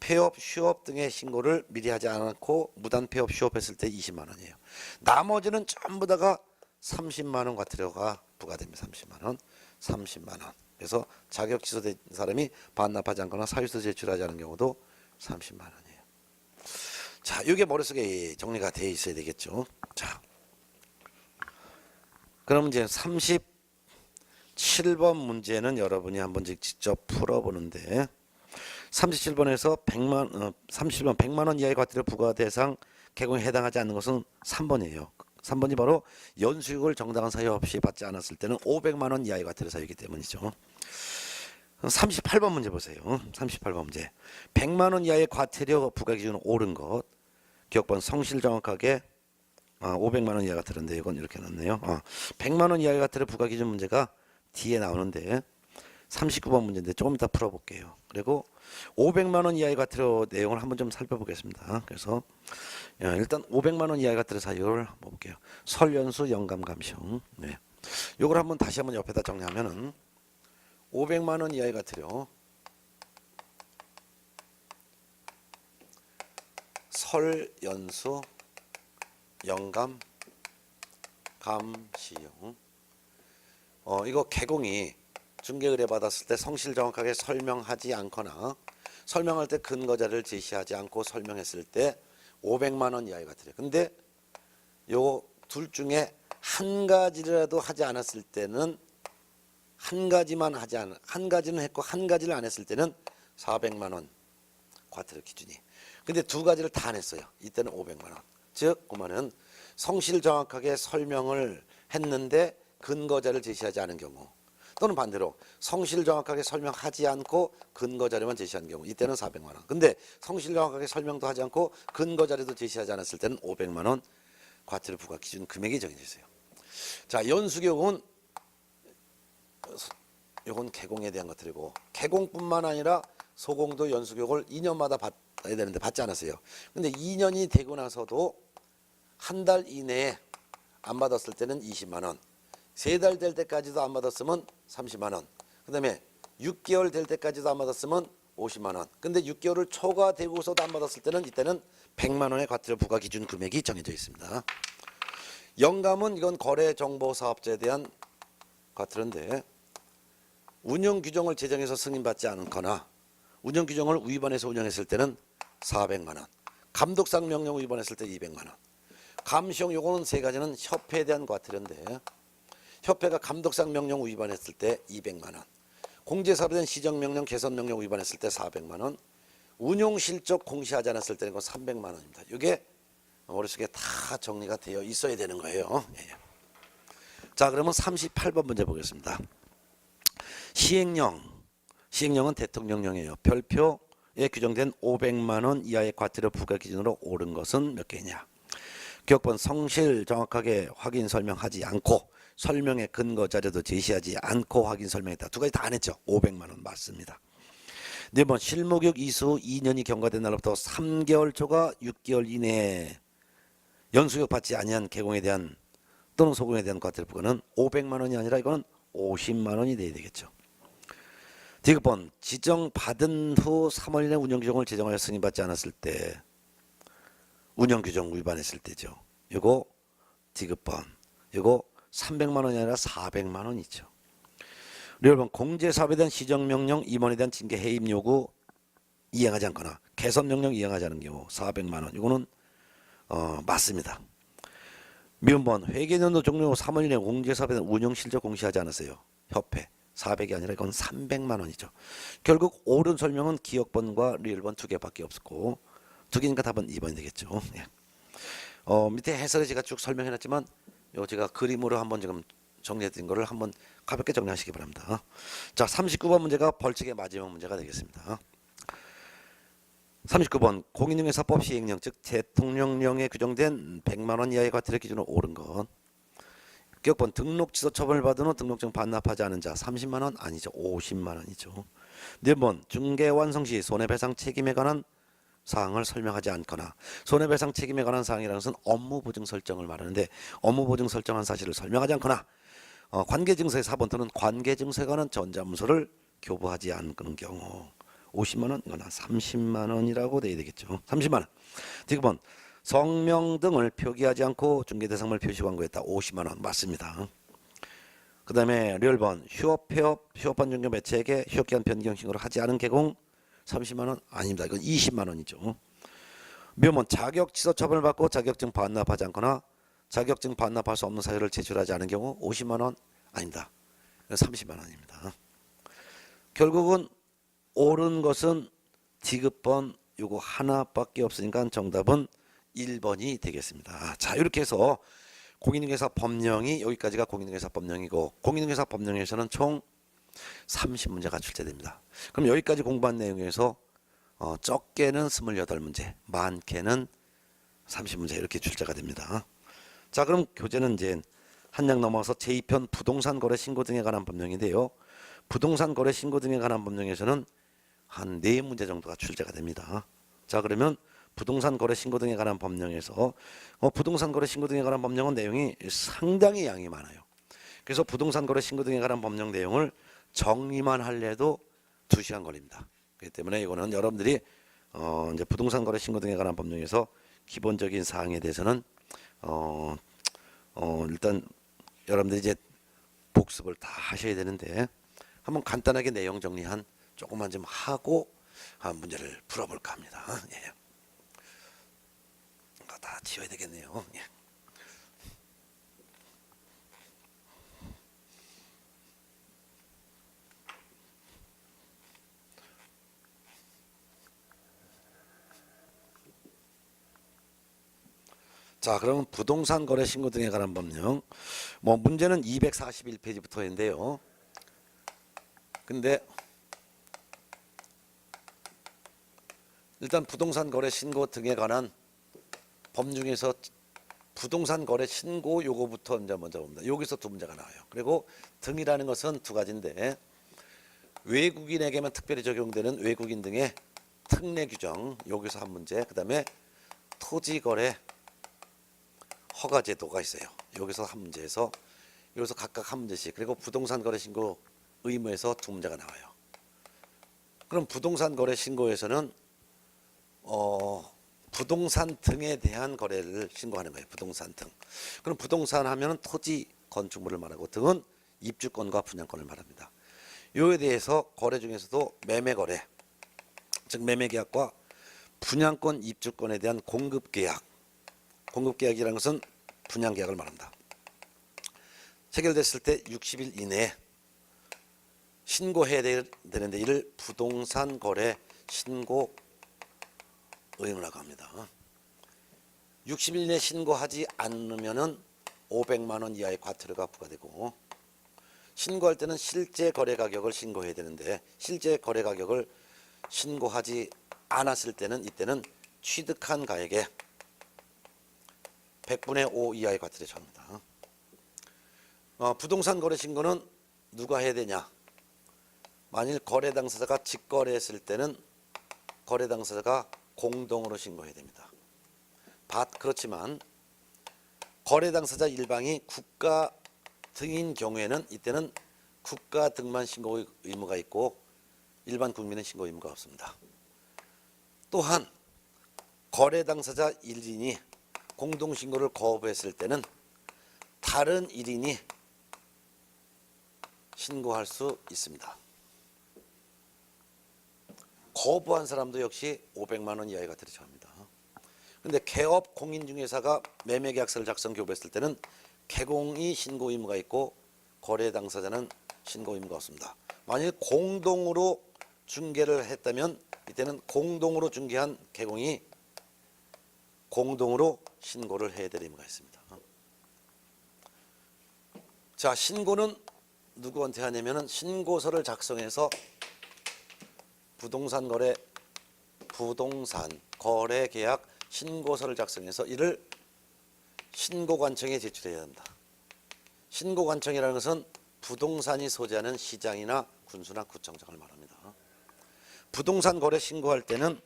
폐업, 휴업 등의 신고를 미리 하지 않고 무단 폐업, 휴업했을 때 20만 원이에요. 나머지는 전부 다가 30만 원 과태료가 부과됩니다. 30만 원, 30만 원. 그래서 자격 취소된 사람이 반납하지 않거나 사유서 제출하지 않은 경우도 30만 원이에요. 자, 이게 머릿속에 정리가 되어 있어야 되겠죠. 자, 그럼 이제 37번 문제는 여러분이 한번 직접 풀어보는데 37번에서 100만 원 이하의 과태료 부과 대상 개공에 해당하지 않는 것은 3번이에요. 3번이 바로 연수익을 정당한 사유 없이 받지 않았을 때는 500만 원 이하의 과태료 사유이기 때문이죠. 38번 문제 보세요. 38번 문제. 100만 원 이하의 과태료 부과 기준 옳은 것. 기억번 성실 정확하게 500만 원 이하 과태료인데 이건 이렇게 넣네요. 100만 원 이하의 과태료 부과 기준 문제가 뒤에 나오는데 39번 문제인데 조금 이따 풀어볼게요. 그리고 500만 원 이하의 과태료 내용을 한번 좀 살펴보겠습니다. 그래서 일단 500만 원 이하의 과태료 사유를 한번 볼게요. 설연수 영감 감형. 네. 요걸 한번 다시 한번 옆에다 정리하면은 500만 원 이하의 과태료 설연수 영감 감시용. 이거 개공이 중개 의뢰 받았을 때 성실 정확하게 설명하지 않거나 설명할 때 근거 자료를 제시하지 않고 설명했을 때 500만 원 이하의 과태료. 근데 요 둘 중에 한 가지라도 하지 않았을 때는 한 가지는 했고 한 가지를 안 했을 때는 400만 원 과태료 기준이. 근데 두 가지를 다 안 했어요. 이때는 500만 원. 즉 그러면은 성실 정확하게 설명을 했는데 근거자를 제시하지 않은 경우 또는 반대로 성실 정확하게 설명하지 않고 근거자료만 제시한 경우 이때는 400만 원. 근데 성실 정확하게 설명도 하지 않고 근거자료도 제시하지 않았을 때는 500만 원 과태료 부과 기준 금액이 정해져 있어요. 자, 연수경은 이건 개공에 대한 것들이고 개공뿐만 아니라 소공도 연수교육을 2년마다 받아야 되는데 받지 않았어요. 근데 2년이 되고 나서도 한 달 이내에 안 받았을 때는 20만 원. 3달 될 때까지도 안 받았으면 30만 원. 그다음에 6개월 될 때까지도 안 받았으면 50만 원. 근데 6개월을 초과되고서도 안 받았을 때는 이때는 100만 원의 과태료 부과 기준 금액이 정해져 있습니다. 영감은 이건 거래정보사업자에 대한 과태료인데 운영 규정을 제정해서 승인받지 않거나 운영 규정을 위반해서 운영했을 때는 400만 원. 감독상 명령 위반했을 때 200만 원. 감시용 요거는 세 가지는 협회에 대한 과태료인데 협회가 감독상 명령 위반했을 때 200만 원. 공제사업에 대한 시정명령 개선명령 위반했을 때 400만 원. 운용실적 공시하지 않았을 때는 300만 원입니다. 이게 머릿속에 다 정리가 되어 있어야 되는 거예요. 예. 자, 그러면 38번 문제 보겠습니다. 시행령은 대통령령이에요. 별표에 규정된 500만 원 이하의 과태료 부과 기준으로 옳은 것은 몇 개냐. 기억번 성실 정확하게 확인 설명하지 않고 설명의 근거 자료도 제시하지 않고 확인 설명했다. 두 가지 다 안 했죠. 500만 원 맞습니다. 네 번 실무교육 이수 2년이 경과된 날로부터 3개월 초과 6개월 이내에 연수교육 받지 아니한 개공에 대한 또는 소공에 대한 과태료 부과는 500만 원이 아니라 이거는 50만 원이 돼야 되겠죠. 디귿번 지정받은 후 3월 이내 운영규정을 제정하여 승인받지 않았을 때 운영규정 위반했을 때죠. 이거 디귿번 이거 300만 원이 아니라 400만 원이죠. 여러분 공제사업에 대한 시정명령 임원에 대한 징계 해임 요구 이행하지 않거나 개선명령 이행하지 않은 경우 400만 원 이거는 맞습니다. 미음번 회계연도 종료 후 3월 이내 공제사업에 대한 운영실적 공시하지 않았어요. 협회 400이 아니라 이건 300만 원이죠. 결국 옳은 설명은 기억번과 리을번 두 개밖에 없었고 두 개니까 답은 2번이 되겠죠. 예. 밑에 해설에 제가 쭉 설명해놨지만 요 제가 그림으로 한번 지금 정리해드린 거를 한번 가볍게 정리하시기 바랍니다. 자, 39번 문제가 벌칙의 마지막 문제가 되겠습니다. 39번 공인중개사법 시행령 즉 대통령령에 규정된 100만 원 이하의 과태료 기준으로 옳은 것. 기억번 등록 취소 처분을 받은 후 등록증 반납하지 않은 자 30만 원 아니죠. 50만 원이죠. 4번 중개 완성 시 손해배상 책임에 관한 사항을 설명하지 않거나 손해배상 책임에 관한 사항이라는 것은 업무보증 설정을 말하는데 업무보증 설정한 사실을 설명하지 않거나 관계증서의 4번 또는 관계증서에 관한 전자문서를 교부하지 않는 경우 50만 원, 이거나 30만 원이라고 돼야 되겠죠. 30만 원. 디귿번 성명 등을 표기하지 않고 중개대상물 표시 광고했다. 50만 원 맞습니다. 그 다음에 리얼번 휴업반 중개 매체에게 휴업기한 변경 신고를 하지 않은 개공 30만 원 아닙니다. 이건 20만 원이죠. 묘문 자격 취소 처분을 받고 자격증 반납하지 않거나 자격증 반납할 수 없는 사유를 제출하지 않은 경우 50만 원 아닙니다. 30만 원입니다. 결국은 옳은 것은 디귿번 요거 하나밖에 없으니까 정답은 1번이 되겠습니다. 자, 이렇게 해서 공인중개사 법령이 여기까지가 공인중개사 법령이고 공인중개사 법령에서는 총 30문제가 출제됩니다. 그럼 여기까지 공부한 내용에서 적게는 28문제, 많게는 30문제 이렇게 출제가 됩니다. 자, 그럼 교재는 이제 한 장 넘어서 제2편 부동산 거래 신고 등에 관한 법령인데요. 부동산 거래 신고 등에 관한 법령에서는 한 4문제 정도가 출제가 됩니다. 자, 그러면 부동산 거래 신고 등에 관한 법령에서 부동산 거래 신고 등에 관한 법령은 내용이 상당히 양이 많아요. 그래서 부동산 거래 신고 등에 관한 법령 내용을 정리만 할래도 2시간 걸립니다. 그렇기 때문에 이거는 여러분들이 이제 부동산 거래 신고 등에 관한 법령에서 기본적인 사항에 대해서는 일단 여러분들이 이제 복습을 다 하셔야 되는데 한번 간단하게 내용 정리한 조금만 좀 하고 문제를 풀어볼까 합니다. 예. 다 지워야 되겠네요. 예. 자, 그럼 부동산 거래 신고 등에 관한 법령. 문제는 241페이지부터인데요. 근데 일단 부동산 거래 신고 등에 관한 법 중에서 부동산 거래 신고 요거부터 이제 먼저 봅니다. 여기서 2문제가 나와요. 그리고 등이라는 것은 2가지인데 외국인에게만 특별히 적용되는 외국인 등의 특례 규정 여기서 1문제. 그다음에 토지 거래 허가 제도가 있어요. 여기서 한 문제에서 여기서 각각 한 문제씩, 그리고 부동산 거래 신고 의무에서 두 문제가 나와요. 그럼 부동산 거래 신고에서는 부동산 등에 대한 거래를 신고하는 거예요. 부동산 등. 그럼 부동산 하면은 토지, 건축물을 말하고, 등은 입주권과 분양권을 말합니다. 요에 대해서 거래 중에서도 매매 거래, 즉 매매 계약과 분양권, 입주권에 대한 공급 계약, 공급 계약이라는 것은 분양 계약을 말합니다. 체결됐을 때 60일 이내에 신고해야 되는데, 이를 부동산 거래 신고 의무라고 합니다. 60일 이내 신고하지 않으면은 500만 원 이하의 과태료가 부과되고, 신고할 때는 실제 거래 가격을 신고해야 되는데, 실제 거래 가격을 신고하지 않았을 때는, 이때는 취득한 가액의 100분의 5 이하의 과태료를 처합니다. 부동산 거래 신고는 누가 해야 되냐? 만일 거래 당사자가 직거래했을 때는 거래 당사자가 공동으로 신고해야 됩니다. 그렇지만 거래 당사자 일방이 국가 등인 경우에는, 이때는 국가 등만 신고 의무가 있고 일반 국민은 신고 의무가 없습니다. 또한 거래 당사자 1인이 공동 신고를 거부했을 때는 다른 1인이 신고할 수 있습니다. 거부한 사람도 역시 500만 원 이하의 과태료를 처합니다. 그런데 개업 공인중개사가 매매계약서를 작성 교부했을 때는 개공이 신고 의무가 있고 거래 당사자는 신고 의무가 없습니다. 만일 공동으로 중개를 했다면, 이때는 공동으로 중개한 개공이 공동으로 신고를 해야 될 의무가 있습니다. 자, 신고는 누구한테 하냐면은 신고서를 작성해서 부동산 거래 계약 신고서를 작성해서 이를 신고관청에 제출해야 합니다. 신고관청이라는 것은 부동산이 소재하는 시장이나 군수나 구청장을 말합니다. 부동산 거래 신고할 때는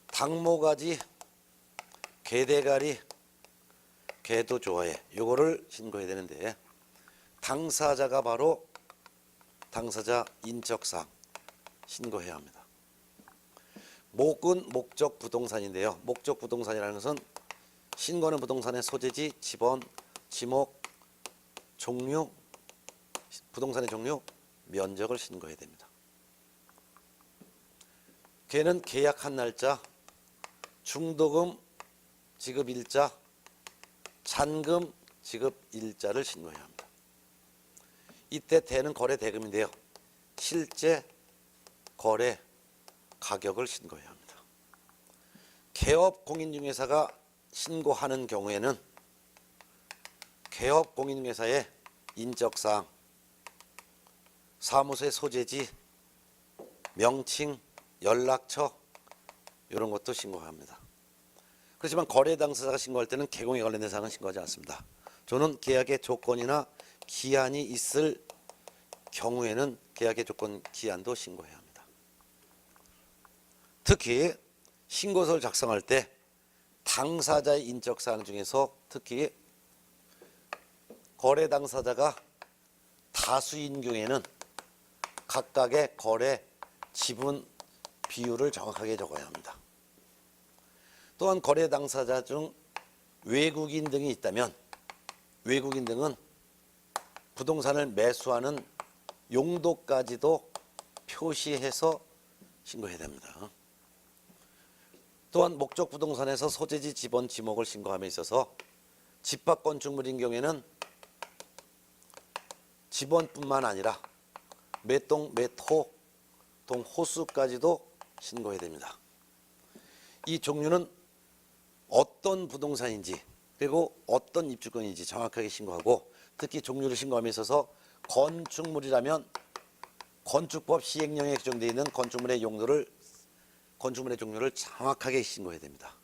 당모가지, 개대가리, 개도조회, 요거를 신고해야 되는데, 당사자가 바로 당사자 인적사항 신고해야 합니다. 목은 목적 부동산인데요. 목적 부동산이라는 것은 신고하는 부동산의 소재지, 지번, 지목, 종류, 부동산의 종류, 면적을 신고해야 됩니다. 걔는 계약한 날짜, 중도금 지급 일자, 잔금 지급 일자를 신고해야 합니다. 이때 대는 거래 대금인데요. 실제 거래 가격을 신고해야 합니다. 개업 공인중개사가 신고하는 경우에는 개업 공인중개사의 인적사항, 사무소의 소재지, 명칭, 연락처 이런 것도 신고합니다. 그렇지만 거래 당사자가 신고할 때는 개공에 관련된 사항은 신고하지 않습니다. 저는 계약의 조건이나 기한이 있을 경우에는 계약의 조건, 기한도 신고해야 합니다. 특히 신고서를 작성할 때 당사자의 인적사항 중에서 특히 거래 당사자가 다수인 경우에는 각각의 거래 지분 비율을 정확하게 적어야 합니다. 또한 거래 당사자 중 외국인 등이 있다면, 외국인 등은 부동산을 매수하는 용도까지도 표시해서 신고해야 됩니다. 또한 목적 부동산에서 소재지, 지번, 지목을 신고함에 있어서 집합 건축물인 경우에는 지번뿐만 아니라 매동, 매토, 동 호수까지도 신고해야 됩니다. 이 종류는 어떤 부동산인지 그리고 어떤 입주권인지 정확하게 신고하고, 특히 종류를 신고함에 있어서 건축물이라면 건축법 시행령에 규정되어 있는 건축물의 종류를 정확하게 신고해야 됩니다.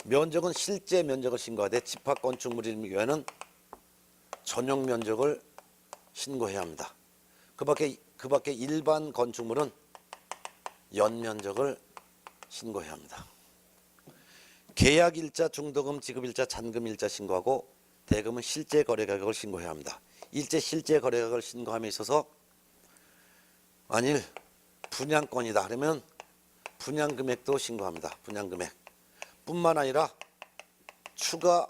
면적은 실제 면적을 신고하되 집합 건축물인 경우에는 전용 면적을 신고해야 합니다. 그 밖에 일반 건축물은 연면적을 신고해야 합니다. 계약일자, 중도금, 지급일자, 잔금일자 신고하고 대금은 실제 거래가격을 신고해야 합니다. 실제 거래가격을 신고함에 있어서 만일 분양권이다 그러면 분양금액도 신고합니다. 분양금액 뿐만 아니라 추가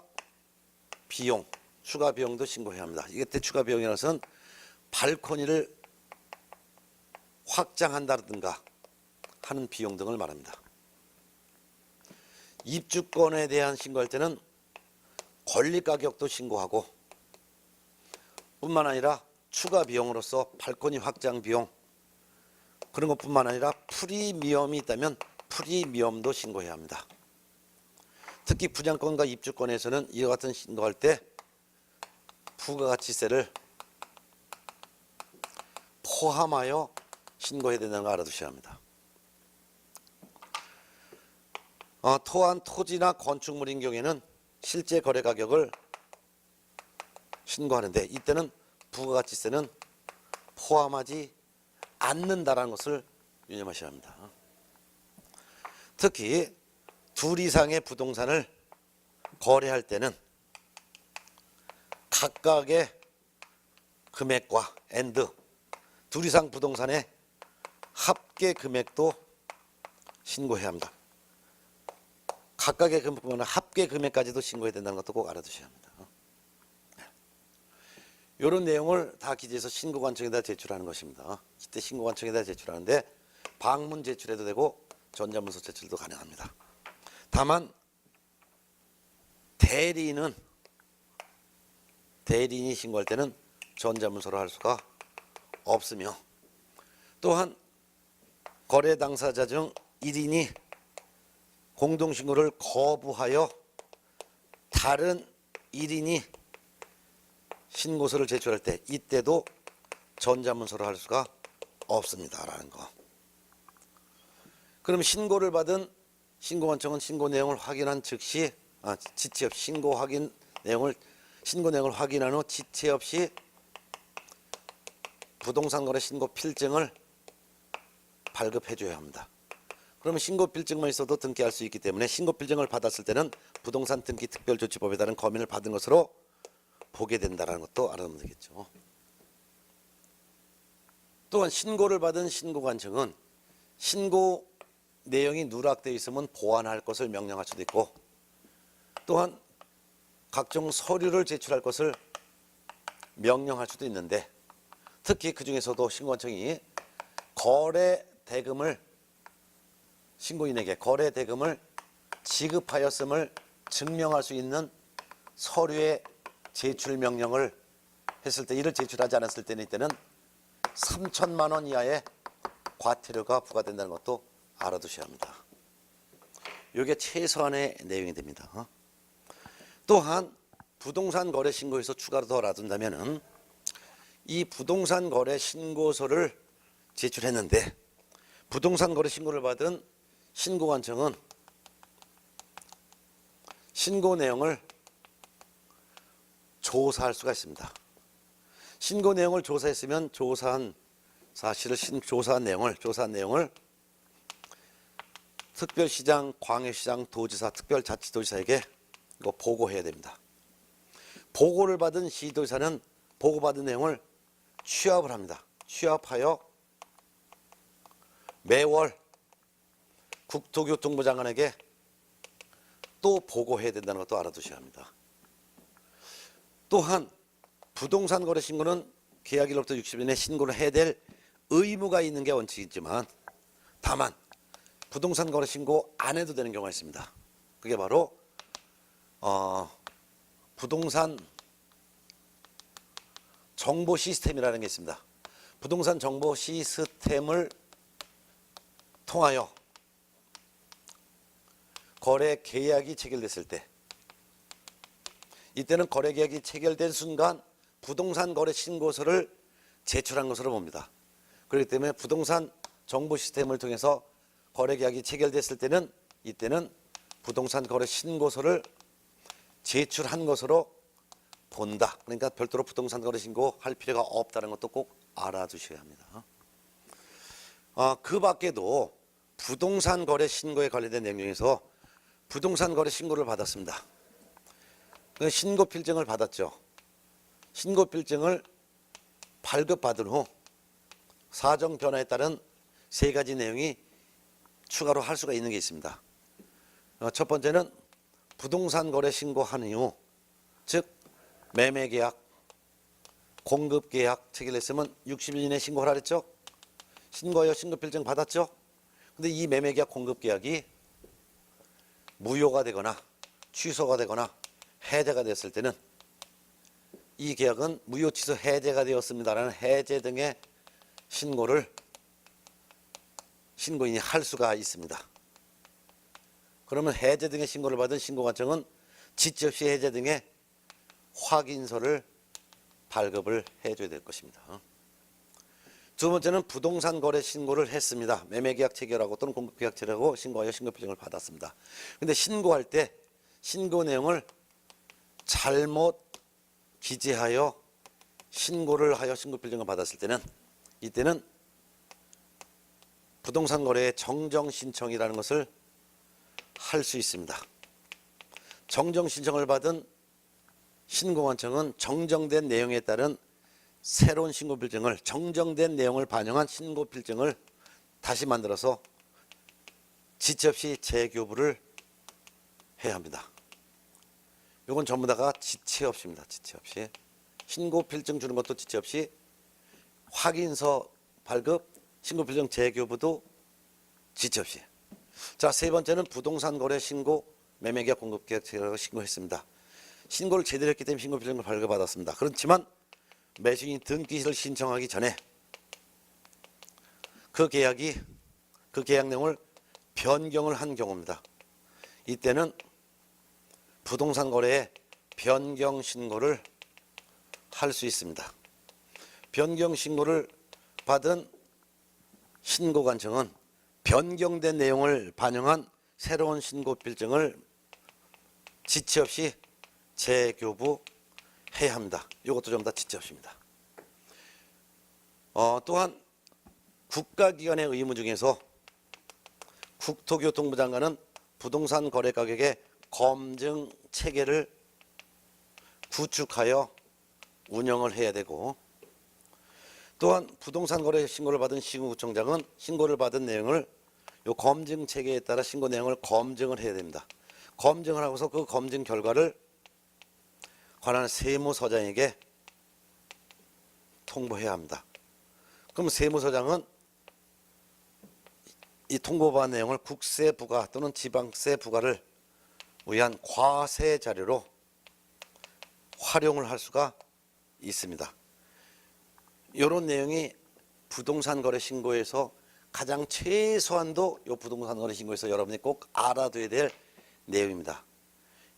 비용도 신고해야 합니다. 이때 추가 비용이라는 것은 발코니를 확장한다든가 하는 비용 등을 말합니다. 입주권에 대한 신고할 때는 권리가격도 신고하고 뿐만 아니라 추가 비용으로서 발코니 확장 비용 그런 것뿐만 아니라 프리미엄이 있다면 프리미엄도 신고해야 합니다. 특히 분양권과 입주권에서는 이와 같은 신고할 때 부가가치세를 포함하여 신고해야 된다는 걸 알아두셔야 합니다. 또한 토지나 건축물인 경우에는 실제 거래 가격을 신고하는데 이때는 부가가치세는 포함하지 않는다라는 것을 유념하셔야 합니다. 특히 둘 이상의 부동산을 거래할 때는 각각의 금액과 둘 이상 부동산의 합계 금액도 신고해야 합니다. 각각의 금액보다는 합계 금액까지도 신고해야 된다는 것도 꼭 알아두셔야 합니다. 이런 내용을 다 기재해서 신고관청에다 제출하는 것입니다. 이때 신고관청에다 제출하는데 방문 제출해도 되고 전자문서 제출도 가능합니다. 다만 대리인이 신고할 때는 전자문서로 할 수가 없으며 또한 거래 당사자 중 1인이 공동신고를 거부하여 다른 1인이 신고서를 제출할 때 이때도 전자문서로 할 수가 없습니다라는 거. 그럼 신고를 받은 신고관청은 신고 내용을 확인한 즉시 지체 없이 신고 내용을 확인한 후 지체 없이 부동산 거래 신고 필증을 발급해 줘야 합니다. 그러면 신고 필증만 있어도 등기할 수 있기 때문에 신고 필증을 받았을 때는 부동산 등기 특별조치법에 따른 검인을 받은 것으로 보게 된다는 것도 알아두면 되겠죠. 또한 신고를 받은 신고관청은 신고 내용이 누락되어 있으면 보완할 것을 명령할 수도 있고 또한 각종 서류를 제출할 것을 명령할 수도 있는데 특히 그 중에서도 신고관청이 신고인에게 거래 대금을 지급하였음을 증명할 수 있는 서류의 제출 명령을 했을 때 이를 제출하지 않았을 때는 이때는 3천만 원 이하의 과태료가 부과된다는 것도 알아두셔야 합니다. 이게 최소한의 내용이 됩니다. 또한 부동산 거래 신고에서 추가로 더 알아둔다면은 이 부동산 거래 신고서를 제출했는데 부동산 거래 신고를 받은 신고관청은 신고 내용을 조사할 수가 있습니다. 신고 내용을 조사했으면 조사한 내용을 특별시장, 광역시장, 도지사, 특별자치도지사에게 이거 보고해야 됩니다. 보고를 받은 시도지사는 보고받은 내용을 취합을 합니다. 취합하여 매월 국토교통부 장관에게 또 보고해야 된다는 것도 알아두셔야 합니다. 또한 부동산 거래 신고는 계약일로부터 60일 내에 신고를 해야 될 의무가 있는 게 원칙이지만 다만 부동산 거래 신고 안 해도 되는 경우가 있습니다. 그게 바로 부동산 정보 시스템이라는 게 있습니다. 부동산 정보 시스템을 통하여 거래 계약이 체결됐을 때 이때는 거래 계약이 체결된 순간 부동산 거래 신고서를 제출한 것으로 봅니다. 그렇기 때문에 부동산 정보 시스템을 통해서 거래 계약이 체결됐을 때는 이때는 부동산 거래 신고서를 제출한 것으로 본다. 그러니까 별도로 부동산 거래 신고할 필요가 없다는 것도 꼭 알아두셔야 합니다. 그 밖에도 부동산 거래 신고에 관련된 내용 중에서 부동산 거래 신고를 받았습니다. 그 신고 필증을 받았죠. 신고 필증을 발급받은 후 사정 변화에 따른 세 가지 내용이 추가로 할 수가 있는 게 있습니다. 첫 번째는 부동산 거래 신고한 이후, 즉 매매 계약, 공급 계약 체결했으면 60일 이내 신고하라 그랬죠. 신고하여 신고 필증 받았죠. 근데 이 매매 계약, 공급 계약이 무효가 되거나 취소가 되거나 해제가 됐을 때는 이 계약은 무효, 취소, 해제가 되었습니다라는 해제 등의 신고를 신고인이 할 수가 있습니다. 그러면 해제 등의 신고를 받은 신고관청은 지체 없이 해제 등의 확인서를 발급을 해줘야 될 것입니다. 두 번째는 부동산 거래 신고를 했습니다. 매매계약 체결하고 또는 공급계약 체결하고 신고하여 신고필증을 받았습니다. 근데 신고할 때 신고 내용을 잘못 기재하여 신고를 하여 신고필증을 받았을 때는 이때는 부동산 거래의 정정 신청이라는 것을 할 수 있습니다. 정정 신청을 받은 신고관청은 정정된 내용에 따른 새로운 신고필증을, 정정된 내용을 반영한 신고필증을 다시 만들어서 지체 없이 재교부를 해야 합니다. 이건 전부 다가 지체 없이입니다. 지체 없이. 신고필증 주는 것도 지체 없이, 확인서 발급, 신고필증 재교부도 지체 없이. 자, 세 번째는 부동산 거래 신고, 매매계약, 공급계약 체결하고 신고했습니다. 신고를 제대로 했기 때문에 신고필증을 발급받았습니다. 그렇지만 매수인이 등기를 신청하기 전에 그 계약 내용을 변경을 한 경우입니다. 이때는 부동산 거래에 변경 신고를 할 수 있습니다. 변경 신고를 받은 신고관청은 변경된 내용을 반영한 새로운 신고필증을 지체 없이 재교부해야 합니다. 이것도 전부 다 지체 없이입니다. 또한 국가기관의 의무 중에서 국토교통부 장관은 부동산 거래 가격의 검증 체계를 구축하여 운영을 해야 되고, 또한 부동산 거래 신고를 받은 시군구청장은 신고를 받은 내용을 이 검증 체계에 따라 신고 내용을 검증을 해야 됩니다. 검증을 하고서 그 검증 결과를 관할 세무서장에게 통보해야 합니다. 그럼 세무서장은 이 통보받은 내용을 국세 부과 또는 지방세 부과를 위한 과세 자료로 활용을 할 수가 있습니다. 이런 내용이 부동산 거래 신고에서 가장 최소한도 이 부동산 거래 신고에서 여러분이 꼭 알아둬야 될 내용입니다.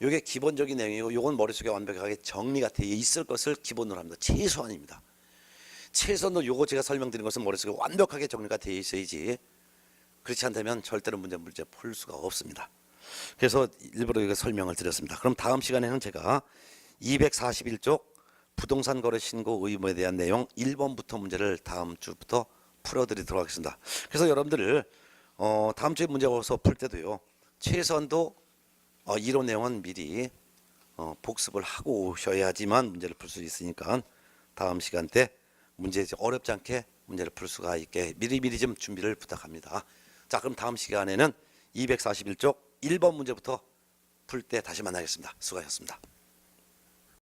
이게 기본적인 내용이고, 이건 머릿속에 완벽하게 정리가 되어 있을 것을 기본으로 합니다. 최소한입니다. 최소한도 이거 제가 설명드린 것은 머릿속에 완벽하게 정리가 되어 있어야지, 그렇지 않다면 절대로 문제 풀 수가 없습니다. 그래서 일부러 이거 설명을 드렸습니다. 그럼 다음 시간에는 제가 241쪽 부동산 거래 신고 의무에 대한 내용 1번부터 문제를 다음 주부터 풀어드리도록 하겠습니다. 그래서 여러분들 다음 주에 문제 와서 풀 때도요, 최소한도 이론 내용은 미리 복습을 하고 오셔야지만 문제를 풀 수 있으니까 다음 시간 때 문제 어렵지 않게 문제를 풀 수가 있게 미리미리 좀 준비를 부탁합니다. 자, 그럼 다음 시간에는 241쪽 1번 문제부터 풀 때 다시 만나겠습니다. 수고하셨습니다.